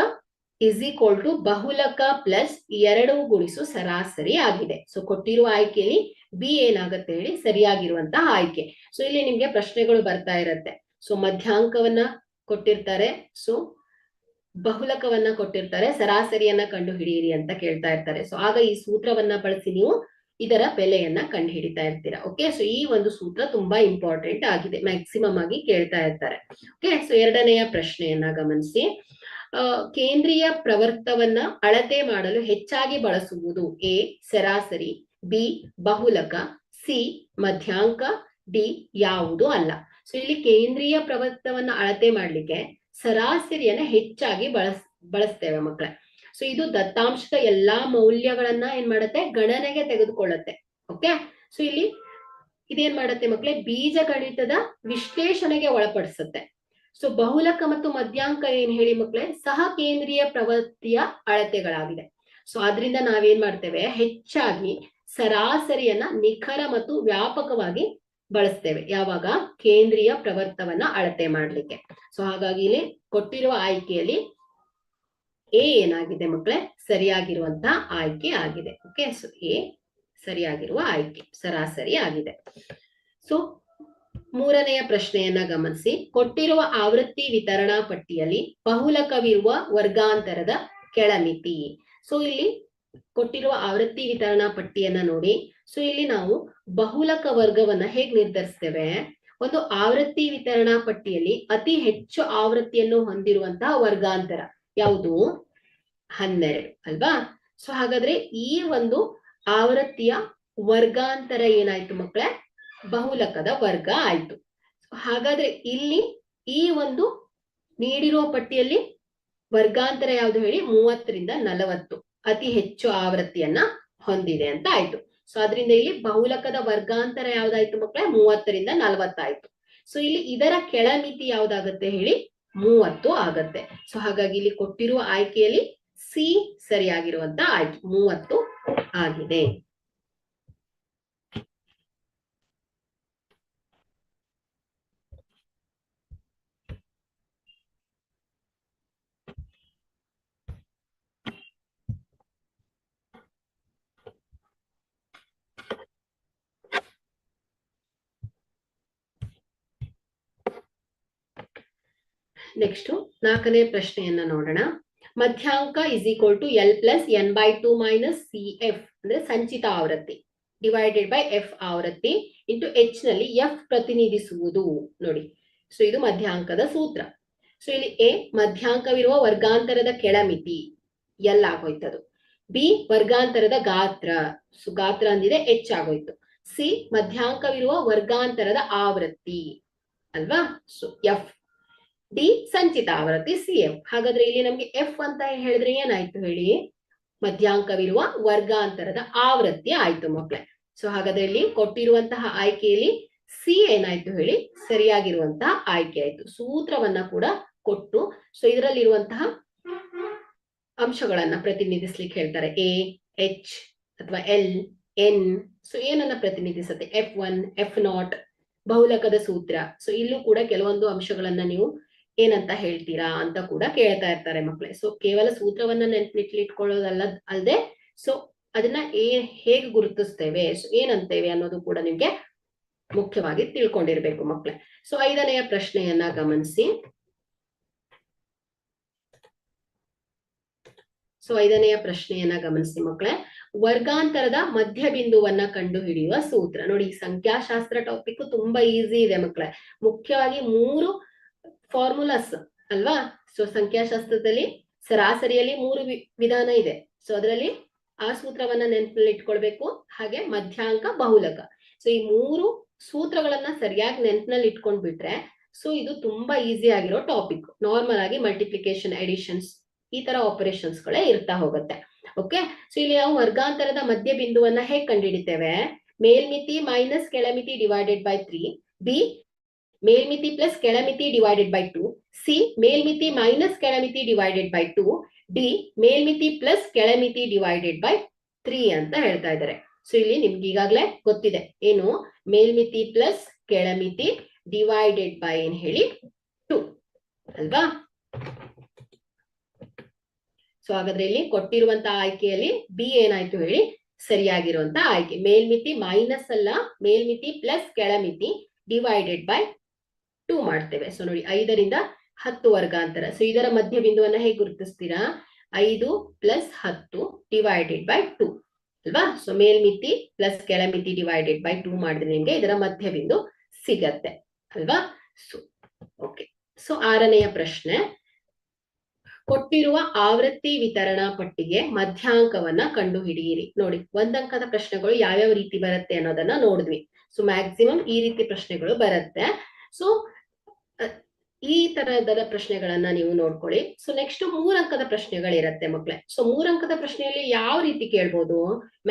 S1: ಇಸ್ ಈಕ್ವಲ್ ಟು ಬಹುಲಕ ಪ್ಲಸ್ 2 ಗುಣಿಸು ಸರಾಸರಿ ಆಗಿದೆ. ಸೊ ಕೊಟ್ಟಿರುವ ಆಯ್ಕೆಯಲ್ಲಿ ಬಿ ಏನಾಗುತ್ತೆ ಹೇಳಿ? ಸರಿಯಾಗಿರುವಂತಹ ಆಯ್ಕೆ. ಸೊ ಇಲ್ಲಿ ನಿಮ್ಗೆ ಪ್ರಶ್ನೆಗಳು ಬರ್ತಾ ಇರತ್ತೆ. ಸೊ ಮಧ್ಯಾಂಕವನ್ನ ಕೊಟ್ಟಿರ್ತಾರೆ, ಸೊ ಬಹುಲಕವನ್ನ ಕೊಟ್ಟಿರ್ತಾರೆ, ಸರಾಸರಿಯನ್ನ ಕಂಡು ಹಿಡಿಯಿರಿ ಅಂತ ಕೇಳ್ತಾ ಇರ್ತಾರೆ. ಸೊ ಆಗ ಈ ಸೂತ್ರವನ್ನ ಬಳಸಿ ನೀವು ಇದರ ಬೆಲೆಯನ್ನ ಕಂಡು ಹಿಡಿತಾ ಇರ್ತೀರಾ. ಓಕೆ, ಸೊ ಈ ಒಂದು ಸೂತ್ರ ತುಂಬಾ ಇಂಪಾರ್ಟೆಂಟ್ ಆಗಿದೆ, ಮ್ಯಾಕ್ಸಿಮಮ್ ಆಗಿ ಕೇಳ್ತಾ ಇರ್ತಾರೆ. ಓಕೆ, ಸೊ 2ನೆಯ ಪ್ರಶ್ನೆಯನ್ನ ಗಮನಿಸಿ. ಕೇಂದ್ರೀಯ ಪ್ರವರ್ತವನ್ನ ಅಳತೆ ಮಾಡಲು ಹೆಚ್ಚಾಗಿ ಬಳಸುವುದು ಎ ಸರಾಸರಿ, ಬಿ ಬಹುಲಕ, ಸಿ ಮಧ್ಯಾಂಕ, ಡಿ ಯಾವುದು ಅಲ್ಲ. ಸೊ ಇಲ್ಲಿ ಕೇಂದ್ರೀಯ ಪ್ರವರ್ತವನ್ನ ಅಳತೆ ಮಾಡ್ಲಿಕ್ಕೆ ಸರಾಸರಿಯನ್ನ ಹೆಚ್ಚಾಗಿ ಬಳಸ್ತೇವೆ ಮಕ್ಕಳೇ. ಸೊ ಇದು ದತ್ತಾಂಶದ ಎಲ್ಲಾ ಮೌಲ್ಯಗಳನ್ನ ಏನ್ ಮಾಡುತ್ತೆ, ಗಣನೆಗೆ ತೆಗೆದುಕೊಳ್ಳುತ್ತೆ. ಓಕೆ, ಸೊ ಇಲ್ಲಿ ಇದೇನ್ ಮಾಡುತ್ತೆ ಮಕ್ಕಳೇ, ಬೀಜಗಣಿತದ ವಿಶ್ಲೇಷಣೆಗೆ ಒಳಪಡಿಸುತ್ತೆ. ಸೊ ಬಹುಲಕ ಮತ್ತು ಮಧ್ಯಾಂಕ ಏನ್ ಹೇಳಿ ಮಕ್ಕಳೇ, ಸಹ ಕೇಂದ್ರೀಯ ಪ್ರವೃತ್ತಿಯ ಅಳತೆಗಳಾಗಿದೆ. ಸೊ ಆದ್ರಿಂದ ನಾವೇನ್ ಮಾಡ್ತೇವೆ, ಹೆಚ್ಚಾಗಿ ಸರಾಸರಿಯನ್ನ ನಿಖರ ಮತ್ತು ವ್ಯಾಪಕವಾಗಿ ಬಳಸ್ತೇವೆ. ಯಾವಾಗ, ಕೇಂದ್ರೀಯ ಪ್ರವರ್ತವನ್ನ ಅಳತೆ ಮಾಡ್ಲಿಕ್ಕೆ. ಸೊ ಹಾಗಾಗಿ ಇಲ್ಲಿ ಕೊಟ್ಟಿರುವ ಆಯ್ಕೆಯಲ್ಲಿ ಎ ಏನಾಗಿದೆ ಮಕ್ಕಳೇ, ಸರಿಯಾಗಿರುವಂತಹ ಆಯ್ಕೆ ಆಗಿದೆ. ಓಕೆ, ಸೊ ಎ ಸರಿಯಾಗಿರುವ ಆಯ್ಕೆ, ಸರಾಸರಿ ಆಗಿದೆ. ಸೊ ಮೂರನೆಯ ಪ್ರಶ್ನೆಯನ್ನ ಗಮನಿಸಿ. ಕೊಟ್ಟಿರುವ ಆವೃತ್ತಿ ವಿತರಣಾ ಪಟ್ಟಿಯಲ್ಲಿ ಬಹುಲಕವಿರುವ ವರ್ಗಾಂತರದ ಕೆಳಮಿತಿ. ಸೊ ಇಲ್ಲಿ ಕೊಟ್ಟಿರುವ ಆವೃತ್ತಿ ವಿತರಣಾ ಪಟ್ಟಿಯನ್ನ ನೋಡಿ. ಸೊ ಇಲ್ಲಿ ನಾವು ಬಹುಲಕ ವರ್ಗವನ್ನ ಹೇಗ್ ನಿರ್ಧರಿಸ್ತೇವೆ, ಒಂದು ಆವೃತ್ತಿ ವಿತರಣಾ ಪಟ್ಟಿಯಲ್ಲಿ ಅತಿ ಹೆಚ್ಚು ಆವೃತ್ತಿಯನ್ನು ಹೊಂದಿರುವಂತಹ ವರ್ಗಾಂತರ ಯಾವುದು, 12 ಅಲ್ವಾ. ಸೊ ಹಾಗಾದ್ರೆ ಈ ಒಂದು ಆವೃತ್ತಿಯ ವರ್ಗಾಂತರ ಏನಾಯ್ತು ಮಕ್ಕಳೇ, ಬಹುಲಕದ ವರ್ಗ ಆಯ್ತು. ಹಾಗಾದ್ರೆ ಇಲ್ಲಿ ಈ ಒಂದು ನೀಡಿರುವ ಪಟ್ಟಿಯಲ್ಲಿ ವರ್ಗಾಂತರ ಯಾವುದು ಹೇಳಿ, 30 ರಿಂದ 40 ಅತಿ ಹೆಚ್ಚು ಆವೃತ್ತಿಯನ್ನ ಹೊಂದಿದೆ ಅಂತ ಆಯ್ತು. ಸೊ ಅದರಿಂದ ಇಲ್ಲಿ ಬಹುಲಕದ ವರ್ಗಾಂತರ ಯಾವ್ದಾಯ್ತು ಮಕ್ಕಳೇ, 30 ರಿಂದ 40 ಆಯ್ತು. ಸೊ ಇಲ್ಲಿ ಇದರ ಕೆಳಮಿತಿ ಯಾವ್ದಾಗತ್ತೆ ಹೇಳಿ, 30 ಆಗತ್ತೆ. ಸೊ ಹಾಗಾಗಿ ಇಲ್ಲಿ ಕೊಟ್ಟಿರುವ ಆಯ್ಕೆಯಲ್ಲಿ ಸಿ ಸರಿಯಾಗಿರುವಂತ ಆಯ್ಕೆ 30 ಆಗಿದೆ. ನೆಕ್ಸ್ಟ್ 4ನೇ ಪ್ರಶ್ನೆಯನ್ನ ನೋಡೋಣ. ಮಧ್ಯಾಂಕ is equal to L plus N by 2 minus C F ಅಂದ್ರೆ ಸಂಚಿತ ಆವೃತ್ತಿ ಡಿವೈಡೆಡ್ ಬೈ ಎಫ್ ಆವೃತ್ತಿ ಇಂಟು ಎಚ್ ನಲ್ಲಿ ಎಫ್ ಪ್ರತಿನಿಧಿಸುವುದು. ನೋಡಿ, ಸೊ ಇದು ಮಧ್ಯಾಂಕದ ಸೂತ್ರ. ಸೊ ಇಲ್ಲಿ ಎ ಮಧ್ಯಾಂಕವಿರುವ ವರ್ಗಾಂತರದ ಕೆಳಮಿತಿ ಎಲ್ ಆಗೋಯ್ತದು. ಬಿ ವರ್ಗಾಂತರದ ಗಾತ್ರ, ಸೊ ಗಾತ್ರ ಅಂದಿದೆ ಎಚ್ ಆಗೋಯ್ತು. ಸಿ ಮಧ್ಯಾಂಕವಿರುವ ವರ್ಗಾಂತರದ ಆವೃತ್ತಿ ಅಲ್ವಾ, ಸೊ ಎಫ್. ಡಿ ಸಂಚಿತ ಆವೃತ್ತಿ ಸಿ ಎಫ್. ಹಾಗಾದ್ರೆ ಇಲ್ಲಿ ನಮ್ಗೆ ಎಫ್ ಅಂತ ಹೇಳಿದ್ರೆ ಏನಾಯ್ತು ಹೇಳಿ, ಮಧ್ಯಾಂಕವಿರುವ ವರ್ಗಾಂತರದ ಆವೃತ್ತಿ ಆಯ್ತು ಮಕ್ಕಳೇ. ಸೊ ಹಾಗಾದ್ರೆ ಇಲ್ಲಿ ಕೊಟ್ಟಿರುವಂತಹ ಆಯ್ಕೆಯಲ್ಲಿ ಸಿ ಏನಾಯ್ತು ಹೇಳಿ, ಸರಿಯಾಗಿರುವಂತಹ ಆಯ್ಕೆ ಆಯ್ತು. ಸೂತ್ರವನ್ನ ಕೂಡ ಕೊಟ್ಟು, ಸೊ ಇದರಲ್ಲಿರುವಂತಹ ಅಂಶಗಳನ್ನ ಪ್ರತಿನಿಧಿಸ್ಲಿಕ್ಕೆ ಹೇಳ್ತಾರೆ. ಎ, ಎಚ್ ಅಥವಾ ಎಲ್, ಎನ್. ಸೊ ಏನನ್ನ ಪ್ರತಿನಿಧಿಸುತ್ತೆ, F1, F0, ಬಹುಲಕದ ಸೂತ್ರ. ಸೊ ಇಲ್ಲೂ ಕೂಡ ಕೆಲವೊಂದು ಅಂಶಗಳನ್ನ ನೀವು ಏನಂತ ಹೇಳ್ತೀರಾ ಅಂತ ಕೂಡ ಕೇಳ್ತಾ ಇರ್ತಾರೆ ಮಕ್ಕಳೇ. ಸೊ ಕೇವಲ ಸೂತ್ರವನ್ನ ನೆನ್ಪಿಟ್ಕೊಳ್ಳೋದಲ್ಲ ಅಲ್ಲದೆ, ಸೊ ಅದನ್ನ ಹೇಗೆ ಗುರುತಿಸ್ತೇವೆ, ಸೊ ಏನಂತೇವೆ ಅನ್ನೋದು ಕೂಡ ನಿಮ್ಗೆ ಮುಖ್ಯವಾಗಿ ತಿಳ್ಕೊಂಡಿರ್ಬೇಕು ಮಕ್ಕಳೇ. ಸೊ 5ನೆಯ ಪ್ರಶ್ನೆಯನ್ನ ಗಮನಿಸಿ. ಸೊ 5ನೆಯ ಪ್ರಶ್ನೆಯನ್ನ ಗಮನಿಸಿ ಮಕ್ಕಳೇ. ವರ್ಗಾಂತರದ ಮಧ್ಯ ಬಿಂದುವನ್ನ ಕಂಡು ಹಿಡಿಯುವ ಸೂತ್ರ. ನೋಡಿ, ಸಂಖ್ಯಾಶಾಸ್ತ್ರ ಟಾಪಿಕ್ ತುಂಬಾ ಈಸಿ ಇದೆ ಮಕ್ಕಳೇ. ಮುಖ್ಯವಾಗಿ 3 ಫಾರ್ಮುಲಾಸ್ ಅಲ್ವಾ. ಸೊ ಸಂಖ್ಯಾಶಾಸ್ತ್ರದಲ್ಲಿ ಸರಾಸರಿಯಲ್ಲಿ 3 ವಿಧಾನ ಇದೆ. ಸೊ ಅದರಲ್ಲಿ ಆ ಸೂತ್ರವನ್ನ ನೆನಪಲ್ಲಿ ಇಟ್ಕೊಳ್ಬೇಕು. ಹಾಗೆ ಮಧ್ಯಾಂಕ, ಬಹುಲಕ. ಸೊ ಈ 3 ಸೂತ್ರಗಳನ್ನ ಸರಿಯಾಗಿ ನೆನಪಿನಲ್ಲಿ ಇಟ್ಕೊಂಡ್ ಬಿಟ್ರೆ, ಸೊ ಇದು ತುಂಬಾ ಈಸಿ ಆಗಿರೋ ಟಾಪಿಕ್. ನಾರ್ಮಲ್ ಆಗಿ ಮಲ್ಟಿಪ್ಲಿಕೇಶನ್, ಎಡಿಷನ್ಸ್ ಈ ತರ ಆಪರೇಷನ್ಸ್ ಗಳೇ ಇರ್ತಾ ಹೋಗುತ್ತೆ. ಓಕೆ, ಸೊ ಇಲ್ಲಿ ನಾವು ವರ್ಗಾಂತರದ ಮಧ್ಯ ಬಿಂದುವನ್ನ ಹೇಗೆ ಕಂಡುಹಿಡಿತೇವೆ, ಮೇಲ್ಮಿತಿ ಮೈನಸ್ ಕೆಳಮಿತಿ ಡಿವೈಡೆಡ್ ಬೈ 3, ಬಿ ಮೇಲ್ಮಿತಿ ಪ್ಲಸ್ ಕೆಳಮಿತಿ ಡಿವೈಡೆಡ್ ಬೈ 2, ಸಿ ಮೇಲ್ಮಿತಿ ಮೈನಸ್ ಕೆಳಮಿತಿ ಡಿವೈಡೆಡ್ ಬೈ 2, ಡಿ ಮೇಲ್ಮಿತಿ ಪ್ಲಸ್ ಕೆಳಮಿತಿ ಡಿವೈಡೆಡ್ ಬೈ 3 ಅಂತ ಹೇಳ್ತಾ ಇದ್ದಾರೆ. ಸೊ ಇಲ್ಲಿ ನಿಮ್ಗೆ ಈಗಾಗಲೇ ಗೊತ್ತಿದೆ ಏನು, ಮೇಲ್ಮಿತಿ ಪ್ಲಸ್ ಕೆಳಮಿತಿ ಡಿವೈಡೆಡ್ ಬೈ ಏನ್ ಹೇಳಿ 2 ಅಲ್ವಾ. ಸೊ ಹಾಗಾದ್ರೆ ಇಲ್ಲಿ ಕೊಟ್ಟಿರುವಂತಹ ಆಯ್ಕೆಯಲ್ಲಿ ಬಿ ಏನಾಯ್ತು ಹೇಳಿ, ಸರಿಯಾಗಿರುವಂತ ಆಯ್ಕೆ. ಮೇಲ್ಮಿತಿ ಮೈನಸ್ ಅಲ್ಲ, ಮೇಲ್ಮಿತಿ ಪ್ಲಸ್ ಕೆಳಮಿತಿ ಡಿವೈಡೆಡ್ ಬೈ 2 ಮಾಡ್ತೇವೆ. ಸೊ ನೋಡಿ, 5 ರಿಂದ 10 ವರ್ಗಾಂತರ. ಸೊ ಇದರ ಮಧ್ಯ ಬಿಂದುವನ್ನ ಹೇಗೆ ಗುರುತಿಸ್ತೀರಾ, 5 ಪ್ಲಸ್ 10 ಡಿವೈಡೆಡ್ ಬೈ 2 ಅಲ್ವಾ. ಸೊ ಮೇಲ್ಮಿತಿ ಪ್ಲಸ್ ಕೆಳಮಿತಿ ಡಿವೈಡೆಡ್ ಬೈ 2 ಮಾಡಿದ್ರೆ ನಿಮ್ಗೆ ಇದರ ಮಧ್ಯ ಬಿಂದು ಸಿಗತ್ತೆ ಅಲ್ವಾ. ಸೊ ಓಕೆ, ಸೊ 6ನೆಯ ಪ್ರಶ್ನೆ. ಕೊಟ್ಟಿರುವ ಆವೃತ್ತಿ ವಿತರಣಾ ಪಟ್ಟಿಗೆ ಮಧ್ಯಾಂಕವನ್ನ ಕಂಡು ಹಿಡಿಯಿರಿ. ನೋಡಿ, ಒಂದಂಕದ ಪ್ರಶ್ನೆಗಳು ಯಾವ್ಯಾವ ರೀತಿ ಬರುತ್ತೆ ಅನ್ನೋದನ್ನ ನೋಡಿದ್ವಿ. ಸೊ ಮ್ಯಾಕ್ಸಿಮಮ್ ಈ ರೀತಿ ಪ್ರಶ್ನೆಗಳು ಬರುತ್ತೆ. ಸೊ ಈ ತರಹದ ಪ್ರಶ್ನೆಗಳನ್ನ ನೀವು ನೋಡ್ಕೊಳ್ಳಿ. ಸೊ ನೆಕ್ಸ್ಟ್ 3 ಅಂಕದ ಪ್ರಶ್ನೆಗಳಿರತ್ತೆ ಮಕ್ಳೆ. ಸೊ 3 ಅಂಕದ ಪ್ರಶ್ನೆಯಲ್ಲಿ ಯಾವ ರೀತಿ ಕೇಳ್ಬೋದು?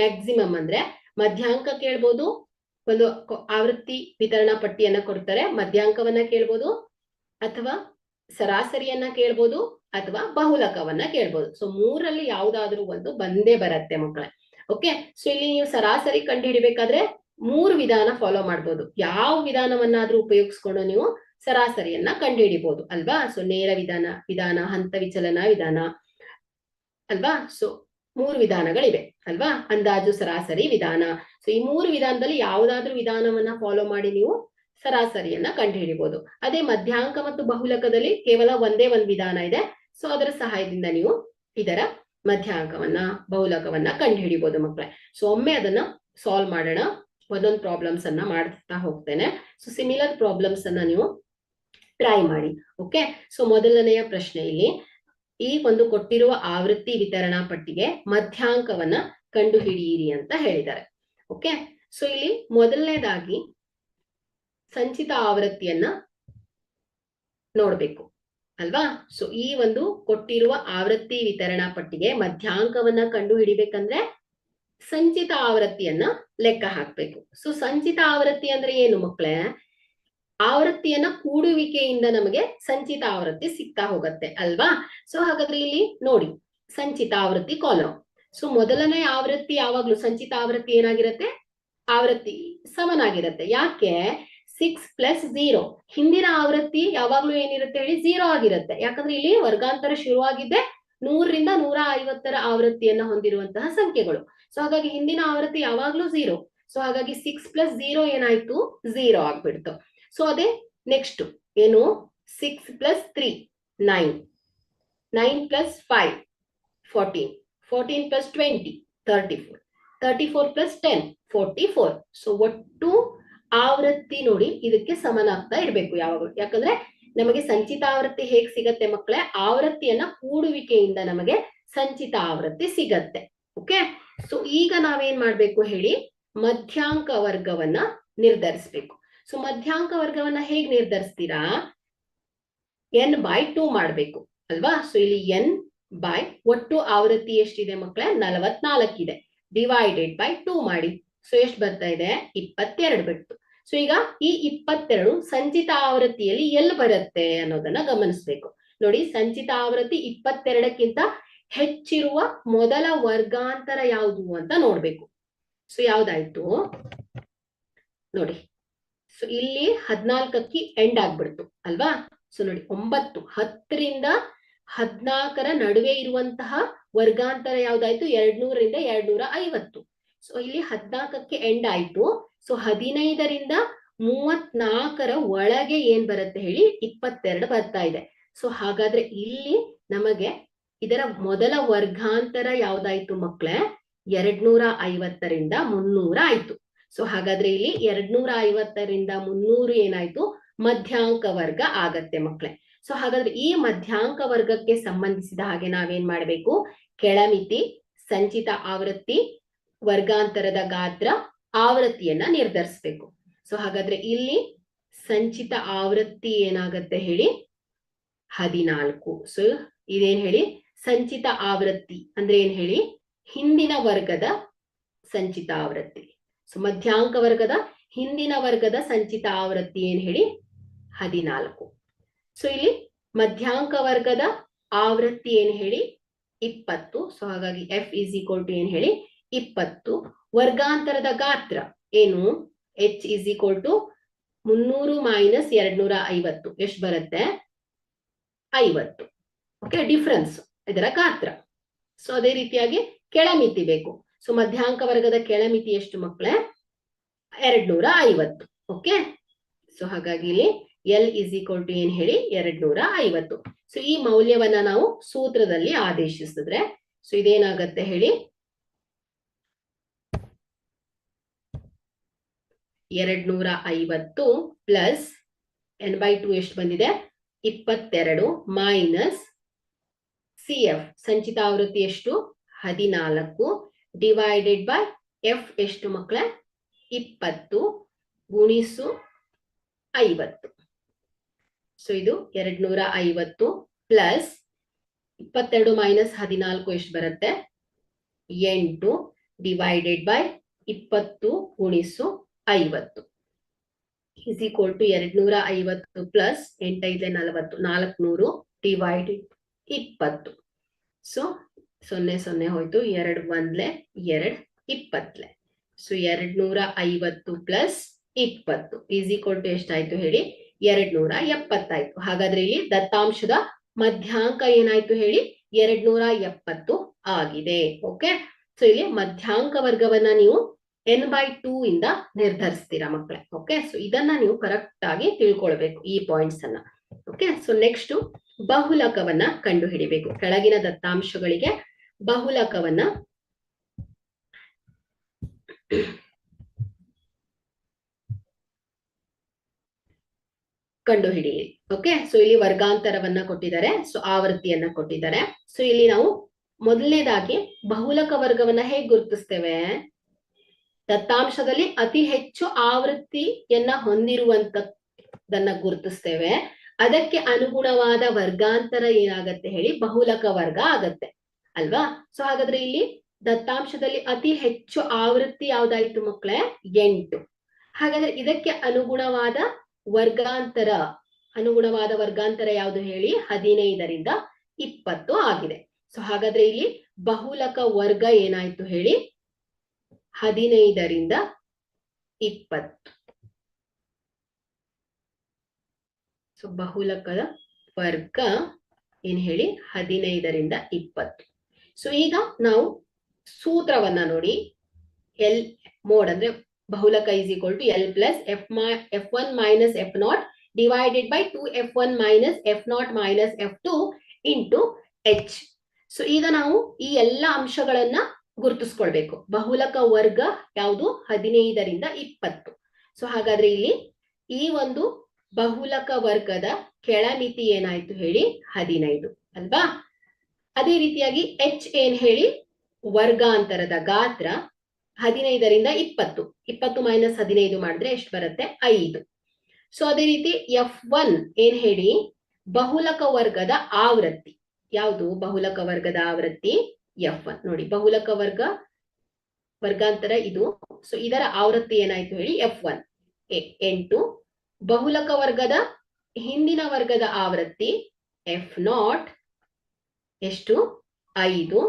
S1: ಮ್ಯಾಕ್ಸಿಮಮ್ ಅಂದ್ರೆ ಮಧ್ಯಾಂಕ ಕೇಳ್ಬೋದು, ಒಂದು ಆವೃತ್ತಿ ವಿತರಣಾ ಪಟ್ಟಿಯನ್ನ ಕೊಡ್ತಾರೆ, ಮಧ್ಯಾಂಕವನ್ನ ಕೇಳ್ಬೋದು, ಅಥವಾ ಸರಾಸರಿಯನ್ನ ಕೇಳ್ಬೋದು, ಅಥವಾ ಬಹುಲಕವನ್ನ ಕೇಳ್ಬೋದು. ಸೊ 3ರಲ್ಲಿ ಯಾವ್ದಾದ್ರು ಒಂದು ಬಂದೇ ಬರತ್ತೆ ಮಕ್ಕಳೇ. ಓಕೆ, ಸೊ ಇಲ್ಲಿ ನೀವು ಸರಾಸರಿ ಕಂಡು ಹಿಡಿಬೇಕಾದ್ರೆ 3 ವಿಧಾನ ಫಾಲೋ ಮಾಡ್ಬೋದು. ಯಾವ ವಿಧಾನವನ್ನಾದ್ರೂ ಉಪಯೋಗಿಸ್ಕೊಂಡು ನೀವು ಸರಾಸರಿಯನ್ನ ಕಂಡು ಹಿಡಿಬಹುದು ಅಲ್ವಾ? ಸೊ ನೇರ ವಿಧಾನ, ಹಂತ ವಿಚಲನ ವಿಧಾನ ಅಲ್ವಾ? ಸೊ 3 ವಿಧಾನಗಳಿವೆ ಅಲ್ವಾ? ಅಂದಾಜು, ಸರಾಸರಿ, ವಿಧಾನ. ಸೊ ಈ 3 ವಿಧಾನದಲ್ಲಿ ಯಾವ್ದಾದ್ರು ವಿಧಾನವನ್ನ ಫಾಲೋ ಮಾಡಿ ನೀವು ಸರಾಸರಿಯನ್ನ ಕಂಡು ಹಿಡಿಬಹುದು. ಅದೇ ಮಧ್ಯಾಂಕ ಮತ್ತು ಬಹುಲಕದಲ್ಲಿ ಕೇವಲ ಒಂದೇ ಒಂದು ವಿಧಾನ ಇದೆ. ಸೊ ಅದರ ಸಹಾಯದಿಂದ ನೀವು ಇದರ ಮಧ್ಯಾಂಕವನ್ನ, ಬಹುಲಕವನ್ನ ಕಂಡು ಹಿಡಿಬಹುದು ಮಕ್ಕಳೇ. ಸೊ ಒಮ್ಮೆ ಅದನ್ನ ಸಾಲ್ವ್ ಮಾಡೋಣ. ಒಂದೊಂದು ಪ್ರಾಬ್ಲಮ್ಸ್ ಅನ್ನ ಮಾಡ್ತಾ ಹೋಗ್ತೇನೆ. ಸೊ ಸಿಮಿಲರ್ ಪ್ರಾಬ್ಲಮ್ಸ್ ಅನ್ನ ನೀವು ಟ್ರೈ ಮಾಡಿ. ಓಕೆ, ಸೊ ಮೊದಲನೆಯ ಪ್ರಶ್ನೆ ಇಲ್ಲಿ ಈ ಒಂದು ಕೊಟ್ಟಿರುವ ಆವೃತ್ತಿ ವಿತರಣಾ ಪಟ್ಟಿಗೆ ಮಧ್ಯಾಂಕವನ್ನ ಕಂಡು ಹಿಡಿಯಿರಿ ಅಂತ ಹೇಳಿದ್ದಾರೆ. ಓಕೆ, ಸೊ ಇಲ್ಲಿ ಮೊದಲನೇದಾಗಿ ಸಂಚಿತ ಆವೃತ್ತಿಯನ್ನ ನೋಡ್ಬೇಕು ಅಲ್ವಾ? ಸೊ ಈ ಒಂದು ಕೊಟ್ಟಿರುವ ಆವೃತ್ತಿ ವಿತರಣಾ ಪಟ್ಟಿಗೆ ಮಧ್ಯಾಂಕವನ್ನ ಕಂಡು ಹಿಡಿಬೇಕಂದ್ರೆ ಸಂಚಿತ ಆವೃತ್ತಿಯನ್ನ ಲೆಕ್ಕ ಹಾಕ್ಬೇಕು. ಸೊ ಸಂಚಿತ ಆವೃತ್ತಿ ಅಂದ್ರೆ ಏನು ಮಕ್ಕಳೇ? ಆವೃತ್ತಿಯನ್ನ ಕೂಡುವಿಕೆಯಿಂದ ನಮಗೆ ಸಂಚಿತ ಆವೃತ್ತಿ ಸಿಗ್ತಾ ಹೋಗತ್ತೆ ಅಲ್ವಾ? ಸೊ ಹಾಗಾದ್ರೆ ಇಲ್ಲಿ ನೋಡಿ, ಸಂಚಿತ ಆವೃತ್ತಿ ಕಾಲಮ್. ಸೊ ಮೊದಲನೇ ಆವೃತ್ತಿ ಯಾವಾಗ್ಲೂ ಸಂಚಿತ ಆವೃತ್ತಿ ಏನಾಗಿರತ್ತೆ? ಆವೃತ್ತಿ ಸಮನಾಗಿರತ್ತೆ. ಯಾಕೆ? 6+0. ಹಿಂದಿನ ಆವೃತ್ತಿ ಯಾವಾಗ್ಲೂ ಏನಿರುತ್ತೆ ಹೇಳಿ? 0 ಆಗಿರುತ್ತೆ. ಯಾಕಂದ್ರೆ ಇಲ್ಲಿ ವರ್ಗಾಂತರ ಶುರುವಾಗಿದ್ದೆ 100ರಿಂದ 150ರ ಆವೃತ್ತಿಯನ್ನ ಹೊಂದಿರುವಂತಹ ಸಂಖ್ಯೆಗಳು. ಸೊ ಹಾಗಾಗಿ ಹಿಂದಿನ ಆವೃತ್ತಿ ಯಾವಾಗ್ಲೂ 0. ಸೊ ಹಾಗಾಗಿ 6+0 ಏನಾಯ್ತು? 0 ಆಗ್ಬಿಡ್ತು. ಸೊ ಅದೇ ನೆಕ್ಸ್ಟ್ ಏನು? 6+3 9, 9+5 14, 14+20 34, 34+10 44. ಸೊ ಒಟ್ಟು ಆವೃತ್ತಿ ನೋಡಿ ಇದಕ್ಕೆ ಸಮನಾಗ್ತಾ ಇರ್ಬೇಕು ಯಾವಾಗಲೂ. ಯಾಕಂದ್ರೆ ನಮಗೆ ಸಂಚಿತ ಆವೃತ್ತಿ ಹೇಗ್ ಸಿಗತ್ತೆ ಮಕ್ಕಳೇ? ಆವೃತ್ತಿಯನ್ನ ಕೂಡುವಿಕೆಯಿಂದ ನಮಗೆ ಸಂಚಿತ ಆವೃತ್ತಿ ಸಿಗತ್ತೆ. ಓಕೆ, ಸೊ ಈಗ ನಾವೇನ್ ಮಾಡ್ಬೇಕು ಹೇಳಿ? ಮಧ್ಯಾಂಕ ವರ್ಗವನ್ನ ನಿರ್ಧರಿಸ್ಬೇಕು. ಸೊ ಮಧ್ಯಾಂಕ ವರ್ಗವನ್ನ ಹೇಗ್ ನಿರ್ಧರಿಸ್ತೀರಾ? n/2 ಮಾಡ್ಬೇಕು ಅಲ್ವಾ? ಸೊ ಇಲ್ಲಿ n/ ಒಟ್ಟು ಆವೃತ್ತಿ ಎಷ್ಟಿದೆ ಮಕ್ಕಳೇ? 44 ಇದೆ. ಡಿವೈಡೆಡ್ ಬೈ 2 ಮಾಡಿ. ಸೊ ಎಷ್ಟು ಬರ್ತಾ ಇದೆ? 22 ಬಿಟ್ಟು. ಸೊ ಈಗ ಈ 22 ಸಂಚಿತ ಆವೃತ್ತಿಯಲ್ಲಿ ಎಲ್ಲಿ ಬರುತ್ತೆ ಅನ್ನೋದನ್ನ ಗಮನಿಸ್ಬೇಕು. ನೋಡಿ, ಸಂಚಿತ ಆವೃತ್ತಿ 22ಕ್ಕಿಂತ ಹೆಚ್ಚಿರುವ ಮೊದಲ ವರ್ಗಾಂತರ ಯಾವುದು ಅಂತ ನೋಡ್ಬೇಕು. ಸೊ ಯಾವ್ದಾಯ್ತು ನೋಡಿ. ಸೊ ಇಲ್ಲಿ 14ಕ್ಕೆ ಎಂಡ್ ಆಗ್ಬಿಡ್ತು ಅಲ್ವಾ? ಸೊ ನೋಡಿ 9 10ರಿಂದ 14ರ ನಡುವೆ ಇರುವಂತಹ ವರ್ಗಾಂತರ ಯಾವ್ದಾಯ್ತು? 200ರಿಂದ 250. ಸೊ ಇಲ್ಲಿ 14ಕ್ಕೆ ಎಂಡ್ ಆಯ್ತು. ಸೊ 15ರಿಂದ 34ರ ಒಳಗೆ ಏನ್ ಬರುತ್ತೆ ಹೇಳಿ? 22 ಬರ್ತಾ ಇದೆ. ಸೊ ಹಾಗಾದ್ರೆ ಇಲ್ಲಿ ನಮಗೆ ಇದರ ಮೊದಲ ವರ್ಗಾಂತರ ಯಾವ್ದಾಯ್ತು ಮಕ್ಕಳೇ? 250ರಿಂದ 300 ಆಯ್ತು. ಸೊ ಹಾಗಾದ್ರೆ ಇಲ್ಲಿ 250ರಿಂದ 300 ಏನಾಯ್ತು? ಮಧ್ಯಾಂಕ ವರ್ಗ ಆಗತ್ತೆ ಮಕ್ಕಳೇ. ಸೊ ಹಾಗಾದ್ರೆ ಈ ಮಧ್ಯಾಂಕ ವರ್ಗಕ್ಕೆ ಸಂಬಂಧಿಸಿದ ಹಾಗೆ ನಾವೇನ್ ಮಾಡ್ಬೇಕು? ಕೆಳಮಿತಿ, ಸಂಚಿತ ಆವೃತ್ತಿ, ವರ್ಗಾಂತರದ ಗಾತ್ರ, ಆವೃತ್ತಿಯನ್ನ ನಿರ್ಧರಿಸಬೇಕು. ಸೊ ಹಾಗಾದ್ರೆ ಇಲ್ಲಿ ಸಂಚಿತ ಆವೃತ್ತಿ ಏನಾಗತ್ತೆ ಹೇಳಿ? 14. ಸೊ ಇದೇನ್ ಹೇಳಿ? ಸಂಚಿತ ಆವೃತ್ತಿ ಅಂದ್ರೆ ಏನ್ ಹೇಳಿ? ಹಿಂದಿನ ವರ್ಗದ ಸಂಚಿತ ಆವೃತ್ತಿ. ಸೊ ಮಧ್ಯಾಂಕ ವರ್ಗದ ಹಿಂದಿನ ವರ್ಗದ ಸಂಚಿತ ಆವೃತ್ತಿ ಏನ್ ಹೇಳಿ? 14. ಸೊ ಇಲ್ಲಿ ಮಧ್ಯಾಂಕ ವರ್ಗದ ಆವೃತ್ತಿ ಏನ್ ಹೇಳಿ? 20. ಸೊ ಹಾಗಾಗಿ F = ಏನ್ ಹೇಳಿ? 20. ವರ್ಗಾಂತರದ ಗಾತ್ರ ಏನು? H = 300 - 250. ಎಷ್ಟು ಬರುತ್ತೆ? 50. ಓಕೆ, ಡಿಫ್ರೆನ್ಸ್ ಇದರ ಗಾತ್ರ. ಸೊ ಅದೇ ರೀತಿಯಾಗಿ ಕೆಳಮಿತಿ ಬೇಕು. ಸೊ ಮಧ್ಯಾಂಕ ವರ್ಗದ ಕೆಳಮಿತಿ ಎಷ್ಟು ಮಕ್ಕಳೇ? 250. ಓಕೆ, ಸೊ ಹಾಗಾಗಿ ಇಲ್ಲಿ L = ಏನ್ ಹೇಳಿ? 250. ಸೊ ಈ ಮೌಲ್ಯವನ್ನ ನಾವು ಸೂತ್ರದಲ್ಲಿ ಆದೇಶಿಸಿದ್ರೆ ಸೊ ಇದೇನಾಗತ್ತೆ ಹೇಳಿ? 250 ಪ್ಲಸ್ n/2 ಎಷ್ಟು ಬಂದಿದೆ? 22 ಮೈನಸ್ CF ಸಂಚಿತ ಆವೃತ್ತಿ ಎಷ್ಟು? 14 ಡಿವೈಡೆಡ್ ಬೈ F ಎಷ್ಟು ಮಕ್ಕಳೇ? 20 ಗುಣಿಸು 50. ಸೊ ಇದು 250 ಪ್ಲಸ್ 22 ಮೈನಸ್ 14 ಎಷ್ಟು ಬರುತ್ತೆ 8 ಡಿವೈಡೆಡ್ ಬೈ 20 ಗುಣಿಸು 50 is equal to 250 plus 8 5 40 400 divided 20. So 0 0 ಹೋಯ್ತು 2 1 2 20. So 250 plus 20 is equal to ಎಷ್ಟಾಯ್ತು ಹೇಳಿ 270 ಆಯ್ತು. ಹಾಗಾದ್ರೆ ಇಲ್ಲಿ ದತ್ತಾಂಶದ ಮಧ್ಯಾಂಕ ಏನಾಯ್ತು ಹೇಳಿ 270 ಆಗಿದೆ. ಓಕೆ, ಸೊ ಇಲ್ಲಿ ಮಧ್ಯಾಂಕ ವರ್ಗವನ್ನ ನೀವು n/2 ಇಂದ ನಿರ್ಧರಿಸ್ತೀರಾ ಮಕ್ಕಳೇ. ಓಕೆ, ಸೊ ಇದನ್ನ ನೀವು ಕರೆಕ್ಟ್ ಆಗಿ ತಿಳ್ಕೊಳ್ಬೇಕು ಈ ಪಾಯಿಂಟ್ಸ್ ಅನ್ನ. ಓಕೆ, ಸೊ ನೆಕ್ಸ್ಟ್ ಬಹುಲಕವನ್ನ ಕಂಡು ಹಿಡಿಬೇಕು. ಕೆಳಗಿನ ದತ್ತಾಂಶಗಳಿಗೆ ಬಹುಲಕವನ್ನ ಕಂಡು ಹಿಡಿಯಿರಿ. ಓಕೆ, ಸೊ ಇಲ್ಲಿ ವರ್ಗಾಂತರವನ್ನ ಕೊಟ್ಟಿದ್ದಾರೆ, ಸೊ ಆವೃತ್ತಿಯನ್ನ ಕೊಟ್ಟಿದ್ದಾರೆ. ಸೊ ಇಲ್ಲಿ ನಾವು ಮೊದಲನೇದಾಗಿ ಬಹುಲಕ ವರ್ಗವನ್ನ ಹೇಗೆ ಗುರುತಿಸ್ತೇವೆ, ದತ್ತಾಂಶದಲ್ಲಿ ಅತಿ ಹೆಚ್ಚು ಆವೃತ್ತಿಯನ್ನ ಹೊಂದಿರುವಂತದನ್ನ ಗುರುತಿಸ್ತೇವೆ. ಅದಕ್ಕೆ ಅನುಗುಣವಾದ ವರ್ಗಾಂತರ ಏನಾಗತ್ತೆ ಹೇಳಿ ಬಹುಲಕ ವರ್ಗ ಆಗತ್ತೆ ಅಲ್ವಾ. ಸೊ ಹಾಗಾದ್ರೆ ಇಲ್ಲಿ ದತ್ತಾಂಶದಲ್ಲಿ ಅತಿ ಹೆಚ್ಚು ಆವೃತ್ತಿ ಯಾವ್ದಾಯ್ತು ಮಕ್ಕಳೇ 8. ಹಾಗಾದ್ರೆ ಇದಕ್ಕೆ ಅನುಗುಣವಾದ ವರ್ಗಾಂತರ ಯಾವುದು ಹೇಳಿ 15ರಿಂದ 20 ಆಗಿದೆ. ಸೊ ಹಾಗಾದ್ರೆ ಇಲ್ಲಿ ಬಹುಲಕ ವರ್ಗ ಏನಾಯ್ತು ಹೇಳಿ 15ರಿಂದ 20. ಸೊ ಬಹುಲಕದ ವರ್ಗ ಏನ್ ಹೇಳಿ 15ರಿಂದ 20. ಸೊ ಈಗ ನಾವು ಸೂತ್ರವನ್ನ ನೋಡಿ, ಎಲ್ ಮೋಡ್ ಅಂದ್ರೆ ಬಹುಲಕ is equal to L plus f1 minus f0 divided by 2f1 minus f0 minus f2 into h. So ಈಗ ನಾವು ಈ ಎಲ್ಲ ಅಂಶಗಳನ್ನ ಗುರುತಿಸ್ಕೊಳ್ಬೇಕು. ಬಹುಲಕ ವರ್ಗ ಯಾವುದು 15ರಿಂದ 20. ಸೊ ಹಾಗಾದ್ರೆ ಇಲ್ಲಿ ಈ ಒಂದು ಬಹುಲಕ ವರ್ಗದ ಕೆಳಮಿತಿ ಏನಾಯ್ತು ಹೇಳಿ 15 ಅಲ್ವಾ. ಅದೇ ರೀತಿಯಾಗಿ h ಏನ್ ಹೇಳಿ ವರ್ಗಾಂತರದ ಗಾತ್ರ 15ರಿಂದ 20. 20 ಮೈನಸ್ 15 ಮಾಡಿದ್ರೆ ಎಷ್ಟು ಬರುತ್ತೆ 5. ಸೊ ಅದೇ ರೀತಿ f1 ಏನ್ ಹೇಳಿ ಬಹುಲಕ ವರ್ಗದ ಆವೃತ್ತಿ ಯಾವುದು, ಬಹುಲಕ ವರ್ಗದ ಆವೃತ್ತಿ f1 ನೋಡಿ. ಬಹುಲಕ ವರ್ಗಾಂತರ ಇದು, ಸೊ ಇದರ ಆವೃತ್ತಿ ಏನಾಯ್ತು ಹೇಳಿ f1 8. ಬಹುಲಕ ವರ್ಗದ ಹಿಂದಿನ ವರ್ಗದ ಆವೃತ್ತಿ f0 ಎಷ್ಟು 5.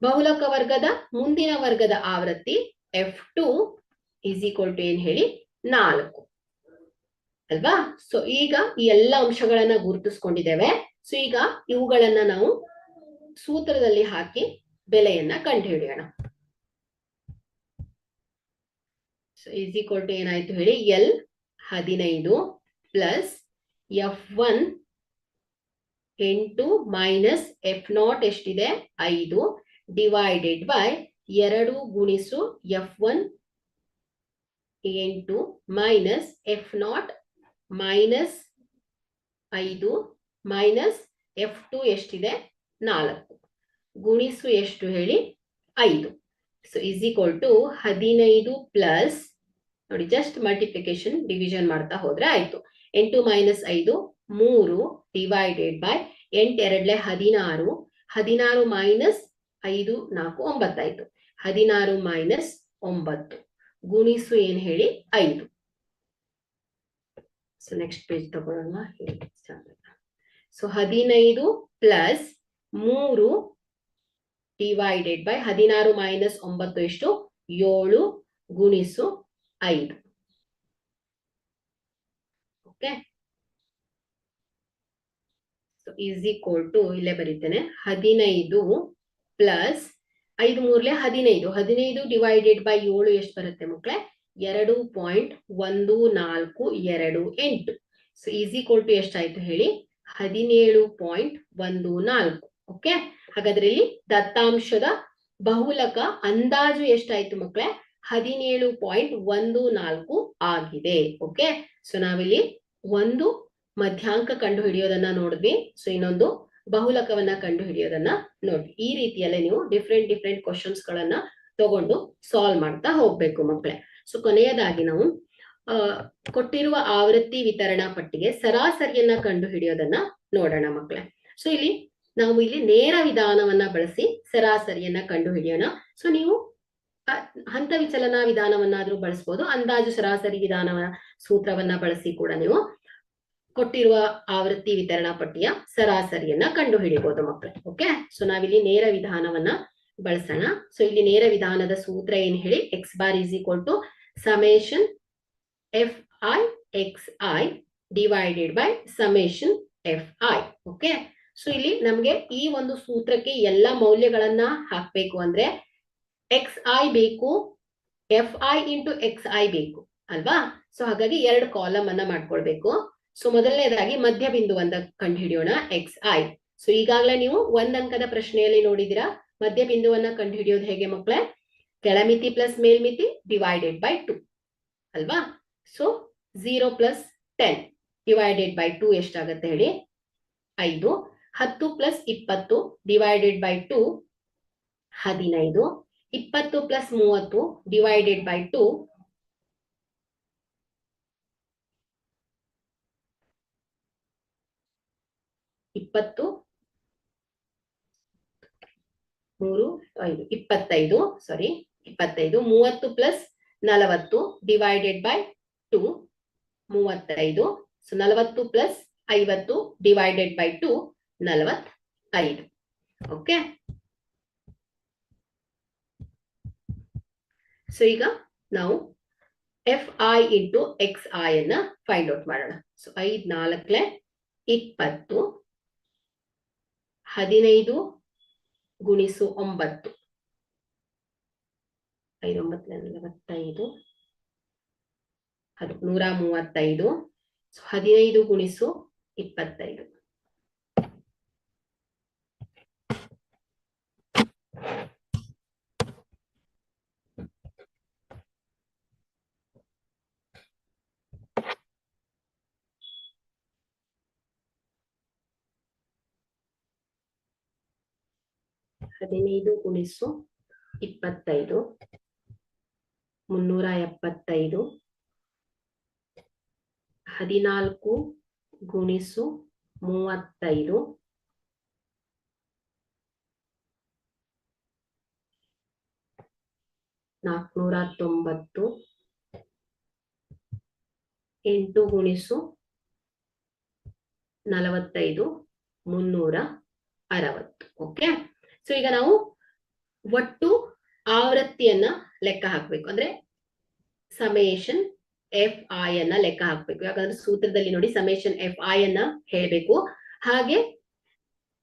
S1: ಬಹುಲಕ ವರ್ಗದ ಮುಂದಿನ ವರ್ಗದ ಆವೃತ್ತಿ f2 ಇಸ್ ಈಕ್ವಲ್ ಟು ಏನ್ ಹೇಳಿ 4 ಅಲ್ವಾ. ಸೊ ಈಗ ಈ ಎಲ್ಲ ಅಂಶಗಳನ್ನ ಗುರುತಿಸ್ಕೊಂಡಿದ್ದೇವೆ. ಸೊ ಈಗ ಇವುಗಳನ್ನ ನಾವು ಸೂತ್ರದಲ್ಲಿ ಹಾಕಿ ಬೆಲೆಯನ್ನ ಕಂಡುಹಿಡಿಯೋಣ. ಸೊ ಇಸ್ ಈಕ್ವಲ್ ಟು ಏನಾಯ್ತು ಹೇಳಿ L 15 plus f1 8 minus f0 ಎಷ್ಟಿದೆ 5 ಡಿವೈಡೆಡ್ ಬೈ 2 ಗುಣಿಸು f1 8 minus f0 minus 5 minus f2 ಎಷ್ಟಿದೆ 4 ಗುಣಿಸು ಎಷ್ಟು ಹೇಳಿ 5. So is equal to 15 plus ನೋಡಿ ಜಸ್ಟ್ ಮಲ್ಟಿಪ್ಲಿಕೇಶನ್ ಡಿವಿಷನ್ ಮಾಡ್ತಾ ಹೋದ್ರೆ ಆಯ್ತು. 8 ಮೈನಸ್ 5 3 ಡಿವೈಡೆಡ್ ಬೈ 8 2 16 16 ಮೈನಸ್ 5 4 9 ಆಯ್ತು. 16 ಮೈನಸ್ 9 ಗುಣಿಸು ಏನ್ ಹೇಳಿ 5. ಸೊ ನೆಕ್ಸ್ಟ್ ಪೇಜ್ ತಗೊಳ್ಳೋಣ. So 15 plus 3 divided by 16 minus 9 ಎಷ್ಟು 7 ಗುಣಿಸು 5. Okay, so is equal to ಇಲ್ಲೇ ಬರೀತೇನೆ 15 ಪ್ಲಸ್ 5 3 15 15 ಡಿವೈಡೆಡ್ ಬೈ 7 ಎಷ್ಟು ಬರುತ್ತೆ ಮಕ್ಕಳೇ 2.1428. ಸೊ ಈಸ್ ಈಕ್ವಲ್ ಟು ಎಷ್ಟಾಯ್ತು ಹೇಳಿ 17.14. ಓಕೆ, ಹಾಗಾದ್ರೆ ಇಲ್ಲಿ ದತ್ತಾಂಶದ ಬಹುಲಕ ಅಂದಾಜು ಎಷ್ಟಾಯ್ತು ಮಕ್ಕಳೇ 17.14 ಆಗಿದೆ. ಓಕೆ, ಸೊ ನಾವಿಲ್ಲಿ ಒಂದು ಮಧ್ಯಾಂಕ ಕಂಡು ಹಿಡಿಯೋದನ್ನ ನೋಡಿದ್ವಿ. ಸೊ ಇನ್ನೊಂದು ಬಹುಲಕವನ್ನ ಕಂಡು ಹಿಡಿಯೋದನ್ನ ನೋಡ್ವಿ. ಈ ರೀತಿಯಲ್ಲೇ ನೀವು ಡಿಫ್ರೆಂಟ್ ಕ್ವಶನ್ಸ್ ಗಳನ್ನ ತಗೊಂಡು ಸಾಲ್ವ್ ಮಾಡ್ತಾ ಹೋಗ್ಬೇಕು ಮಕ್ಕಳೇ. ಸೊ ಕೊನೆಯದಾಗಿ ನಾವು ಕೊಟ್ಟಿರುವ ಆವೃತ್ತಿ ವಿತರಣಾ ಪಟ್ಟಿಗೆ ಸರಾಸರಿಯನ್ನ ಕಂಡು ಹಿಡಿಯೋದನ್ನ ನೋಡೋಣ ಮಕ್ಕಳೇ. ಸೊ ನಾವು ಇಲ್ಲಿ ನೇರ ವಿಧಾನವನ್ನ ಬಳಸಿ ಸರಾಸರಿಯನ್ನ ಕಂಡು ಹಿಡಿಯೋಣ. ಸೊ ನೀವು ಹಂತ ವಿಚಲನ ವಿಧಾನವನ್ನಾದ್ರೂ ಬಳಸಬಹುದು, ಅಂದಾಜು ಸರಾಸರಿ ವಿಧಾನವ ಸೂತ್ರವನ್ನ ಬಳಸಿ ಕೂಡ ನೀವು ಕೊಟ್ಟಿರುವ ಆವೃತ್ತಿ ವಿತರಣಾ ಪಟ್ಟಿಯ ಸರಾಸರಿಯನ್ನ ಕಂಡು ಹಿಡಿಬಹುದು ಮಕ್ಕಳೇ. ಓಕೆ, ಸೊ ನಾವಿಲ್ಲಿ ನೇರ ವಿಧಾನವನ್ನ ಬಳಸೋಣ. ಸೊ ಇಲ್ಲಿ ನೇರ ವಿಧಾನದ ಸೂತ್ರ ಏನ್ ಹೇಳಿ, X bar is equal to summation F I X I divided by summation F I. Okay, so ಇಲ್ಲಿ ನಮ್ಗೆ ಈ ಒಂದು ಸೂತ್ರಕ್ಕೆ ಎಲ್ಲ ಮೌಲ್ಯಗಳನ್ನ ಹಾಕ್ಬೇಕು ಅಂದ್ರೆ ಎಕ್ಸ್ ಐ ಬೇಕು, F I into X I ಬೇಕು ಅಲ್ವಾ. ಸೊ ಹಾಗಾಗಿ 2 ಕಾಲಮ್ ಅನ್ನ ಮಾಡ್ಕೊಳ್ಬೇಕು. ಸೊ ಮೊದಲನೇದಾಗಿ ಮಧ್ಯ ಬಿಂದುವನ್ನ ಕಂಡು ಹಿಡಿಯೋಣ, ಎಕ್ಸ್ ಐ. ಸೊ ಈಗಾಗಲೇ ನೀವು 1 ಅಂಕದ ಪ್ರಶ್ನೆಯಲ್ಲಿ ನೋಡಿದಿರಾ ಮಧ್ಯ ಬಿಂದುವನ್ನ ಕಂಡು ಹಿಡಿಯೋದು ಹೇಗೆ ಮಕ್ಕಳೇ, ಕೆಳಮಿತಿ ಪ್ಲಸ್ ಮೇಲ್ಮಿತಿ ಡಿವೈಡೆಡ್ ಬೈ 2 ಅಲ್ವಾ. ಸೊ 0 ಪ್ಲಸ್ 10 ಡಿವೈಡೆಡ್ ಬೈ 2 ಎಷ್ಟಾಗತ್ತೆ ಹೇಳಿ, 5. 10 plus 20 divided by 2 15. 20 plus 30 divided by 2 20 3 5 25 sorry 25. 30 plus 40 divided by 2 35. So 40 plus 50 divided by 2 45. Okay, so ಈಗ ನಾವು F I into X I ಅನ್ನ ಫೈಂಡ್ ಔಟ್ ಮಾಡೋಣ. ಸೊ 5 4 20, 15 ಗುಣಿಸು 9, 5 9 45, 135. ಸೊ 15 ಗುಣಿಸು 25. ಹದಿನೈದು ಗುಣಿಸು 25 375. 14 ಗುಣಿಸು 35 490. 8 ಗುಣಿಸು 45 360. ಓಕೆ, ಸೊ ಈಗ ನಾವು ಒಟ್ಟು ಆವೃತ್ತಿಯನ್ನ ಲೆಕ್ಕ ಹಾಕ್ಬೇಕು, ಅಂದ್ರೆ ಸಮೇಶನ್ ಎಫ್ ಐ ಅನ್ನ ಲೆಕ್ಕ ಹಾಕ್ಬೇಕು. ಯಾಕಂದ್ರೆ ಸೂತ್ರದಲ್ಲಿ ನೋಡಿ ಸಮೇಶನ್ ಎಫ್ ಐ ಅನ್ನ ಹೇಳ್ಬೇಕು, ಹಾಗೆ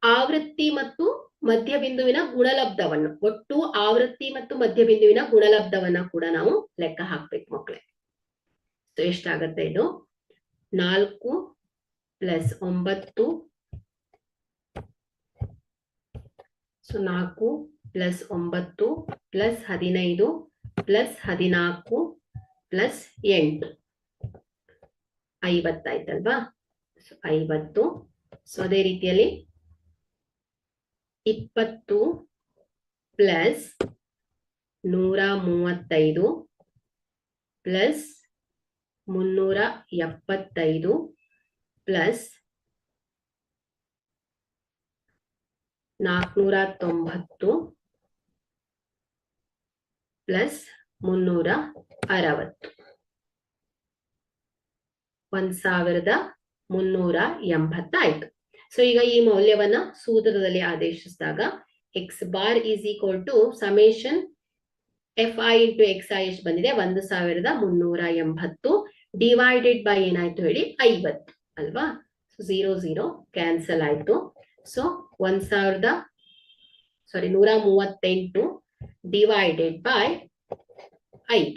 S1: ಆವೃತ್ತಿ ಮತ್ತು ಮಧ್ಯ ಬಿಂದುವಿನ ಗುಣಲಬ್ಧವನ್ನು, ಒಟ್ಟು ಆವೃತ್ತಿ ಮತ್ತು ಮಧ್ಯ ಬಿಂದುವಿನ ಗುಣಲಬ್ಧವನ್ನ ಕೂಡ ನಾವು ಲೆಕ್ಕ ಹಾಕ್ಬೇಕು ಮಕ್ಕಳೇ. ಸೊ ಎಷ್ಟಾಗತ್ತೆ ಇದು, 4 plus 9. So 4 plus 9 plus 15 plus 14 plus 8 50 ಆಯ್ತಲ್ವಾ. ಸೊ 50. ಸೊ ಅದೇ ರೀತಿಯಲ್ಲಿ 20 ಪ್ಲಸ್ 135 ಪ್ಲಸ್ 375 ಪ್ಲಸ್ 490 ಪ್ಲಸ್ 360 1380 ಆಯ್ತು. ಸೊ ಈಗ ಈ ಮೌಲ್ಯವನ್ನ ಸೂತ್ರದಲ್ಲಿ ಆದೇಶಿಸಿದಾಗ x bar is equal to summation F I into X i ಎಷ್ಟು ಬಂದಿದೆ, 1380 ಡಿವೈಡೆಡ್ ಬೈ ಏನಾಯ್ತು ಹೇಳಿ, 50 ಅಲ್ವಾ. 0 0 ಕ್ಯಾನ್ಸಲ್ ಆಯ್ತು. So 138 divided by 5.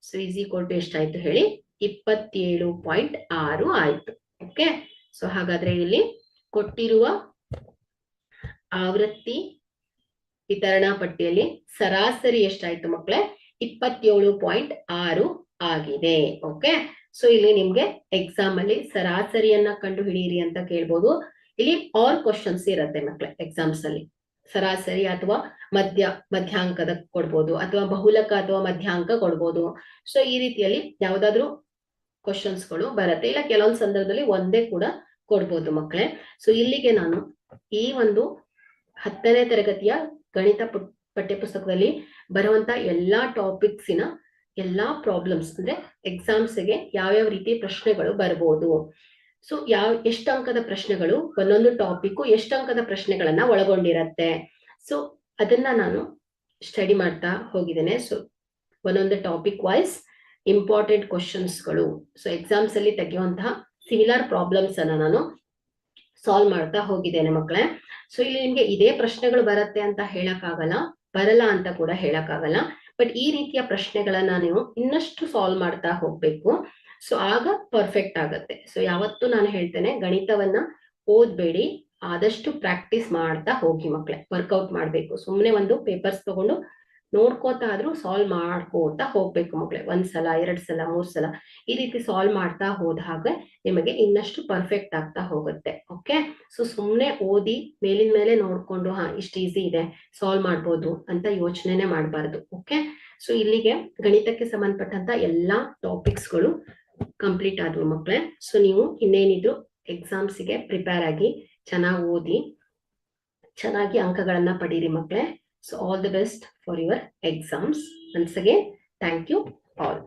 S1: So is equal to ಎಷ್ಟಾಯ್ತು ಹೇಳಿ, 27.6 ಆಯ್ತು. ಓಕೆ, ಸೊ ಹಾಗಾದ್ರೆ ಇಲ್ಲಿ ಕೊಟ್ಟಿರುವ ಆವೃತ್ತಿ ವಿತರಣಾ ಪಟ್ಟಿಯಲ್ಲಿ ಸರಾಸರಿ ಎಷ್ಟಾಯ್ತು ಮಕ್ಕಳೇ, 27.6 ಆಗಿದೆ. ಓಕೆ, ಸೊ ಇಲ್ಲಿ ನಿಮ್ಗೆ ಎಕ್ಸಾಮ್ ಅಲ್ಲಿ ಸರಾಸರಿಯನ್ನ ಕಂಡು ಹಿಡಿಯಿರಿ ಅಂತ ಕೇಳ್ಬೋದು. ಇಲ್ಲಿ ಆಲ್ ಕ್ವಶನ್ಸ್ ಇರುತ್ತೆ ಮಕ್ಕಳೇ ಎಕ್ಸಾಮ್ಸ್ ಅಲ್ಲಿ. ಸರಾಸರಿ ಅಥವಾ ಮಧ್ಯಾಂಕದ ಕೊಡ್ಬೋದು, ಅಥವಾ ಬಹುಲಕ ಅಥವಾ ಮಧ್ಯಾಂಕ ಕೊಡ್ಬೋದು. ಸೊ ಈ ರೀತಿಯಲ್ಲಿ ಯಾವ್ದಾದ್ರು ಕ್ವಶನ್ಸ್ಗಳು ಬರುತ್ತೆ, ಇಲ್ಲ ಕೆಲವೊಂದು ಸಂದರ್ಭದಲ್ಲಿ ಒಂದೇ ಕೂಡ ಕೊಡ್ಬೋದು ಮಕ್ಕಳೇ. ಸೊ ಇಲ್ಲಿಗೆ ನಾನು ಈ ಒಂದು 10ನೇ ತರಗತಿಯ ಗಣಿತ ಪಠ್ಯಪುಸ್ತಕದಲ್ಲಿ ಬರುವಂತ ಎಲ್ಲಾ ಟಾಪಿಕ್ಸಿನ ಎಲ್ಲಾ ಪ್ರಾಬ್ಲಮ್ಸ್ ಅಂದ್ರೆ ಎಕ್ಸಾಮ್ಸ್ಗೆ ಯಾವ್ಯಾವ ರೀತಿ ಪ್ರಶ್ನೆಗಳು ಬರ್ಬೋದು, ಸೊ ಎಷ್ಟು ಅಂಕದ ಪ್ರಶ್ನೆಗಳು, ಒಂದೊಂದು ಟಾಪಿಕ್ ಎಷ್ಟು ಅಂಕದ ಪ್ರಶ್ನೆಗಳನ್ನ ಒಳಗೊಂಡಿರತ್ತೆ, ಸೊ ಅದನ್ನ ನಾನು ಸ್ಟಡಿ ಮಾಡ್ತಾ ಹೋಗಿದ್ದೇನೆ. ಸೊ ಒಂದೊಂದು ಟಾಪಿಕ್ ವೈಸ್ ಇಂಪಾರ್ಟೆಂಟ್ ಕ್ವಶನ್ಸ್ಗಳು, ಸೊ ಎಕ್ಸಾಮ್ಸ್ ಅಲ್ಲಿ ತೆಗೆಯುವಂತಹ ಸಿಮಿಲರ್ ಪ್ರಾಬ್ಲಮ್ಸ್ ಅನ್ನ ನಾನು ಸಾಲ್ವ್ ಮಾಡ್ತಾ ಹೋಗಿದ್ದೇನೆ ಮಕ್ಕಳೇ. ಸೊ ಇಲ್ಲಿ ನಿಮ್ಗೆ ಇದೇ ಪ್ರಶ್ನೆಗಳು ಬರುತ್ತೆ ಅಂತ ಹೇಳಕ್ಕಾಗಲ್ಲ, ಬರಲ್ಲ ಅಂತ ಕೂಡ ಹೇಳಕ್ಕಾಗಲ್ಲ. ಬಟ್ ಈ ರೀತಿಯ ಪ್ರಶ್ನೆಗಳನ್ನ ನೀವು ಇನ್ನಷ್ಟು ಸಾಲ್ವ್ ಮಾಡ್ತಾ ಹೋಗ್ಬೇಕು. ಸೊ ಆಗ ಪರ್ಫೆಕ್ಟ್ ಆಗತ್ತೆ. ಸೊ ಯಾವತ್ತೂ ನಾನು ಹೇಳ್ತೇನೆ, ಗಣಿತವನ್ನ ಓದ್ಬೇಡಿ, ಆದಷ್ಟು ಪ್ರಾಕ್ಟೀಸ್ ಮಾಡ್ತಾ ಹೋಗಿ ಮಕ್ಕಳೇ, ವರ್ಕೌಟ್ ಮಾಡ್ಬೇಕು. ಸುಮ್ಮನೆ ಒಂದು ಪೇಪರ್ಸ್ ತಗೊಂಡು ನೋಡ್ಕೋತಾ ಆದ್ರೂ ಸಾಲ್ವ್ ಮಾಡ್ಕೋತಾ ಹೋಗ್ಬೇಕು ಮಕ್ಕಳೇ. 1 ಸಲ 2 ಸಲ 3 ಸಲ ಈ ರೀತಿ ಸಾಲ್ವ್ ಮಾಡ್ತಾ ಹೋದಾಗ ನಿಮಗೆ ಇನ್ನಷ್ಟು ಪರ್ಫೆಕ್ಟ್ ಆಗ್ತಾ ಹೋಗುತ್ತೆ. ಓಕೆ, ಸೊ ಸುಮ್ನೆ ಓದಿ ಮೇಲಿನ ಮೇಲೆ ನೋಡ್ಕೊಂಡು ಇಷ್ಟು ಈಸಿ ಇದೆ ಸಾಲ್ವ್ ಮಾಡ್ಬೋದು ಅಂತ ಯೋಚನೆನೆ ಮಾಡಬಾರ್ದು. ಓಕೆ, ಸೊ ಇಲ್ಲಿಗೆ ಗಣಿತಕ್ಕೆ ಸಂಬಂಧಪಟ್ಟಂತ ಎಲ್ಲಾ ಟಾಪಿಕ್ಸ್ಗಳು ಕಂಪ್ಲೀಟ್ ಆದ್ವು ಮಕ್ಕಳೇ. ಸೊ ನೀವು ಇನ್ನೇನಿದ್ರು ಎಕ್ಸಾಮ್ಸ್ಗೆ ಪ್ರಿಪೇರ್ ಆಗಿ ಚೆನ್ನಾಗಿ ಓದಿ ಚೆನ್ನಾಗಿ ಅಂಕಗಳನ್ನ ಪಡೀರಿ ಮಕ್ಕಳೇ. So all the best for your exams. Once again, thank you all.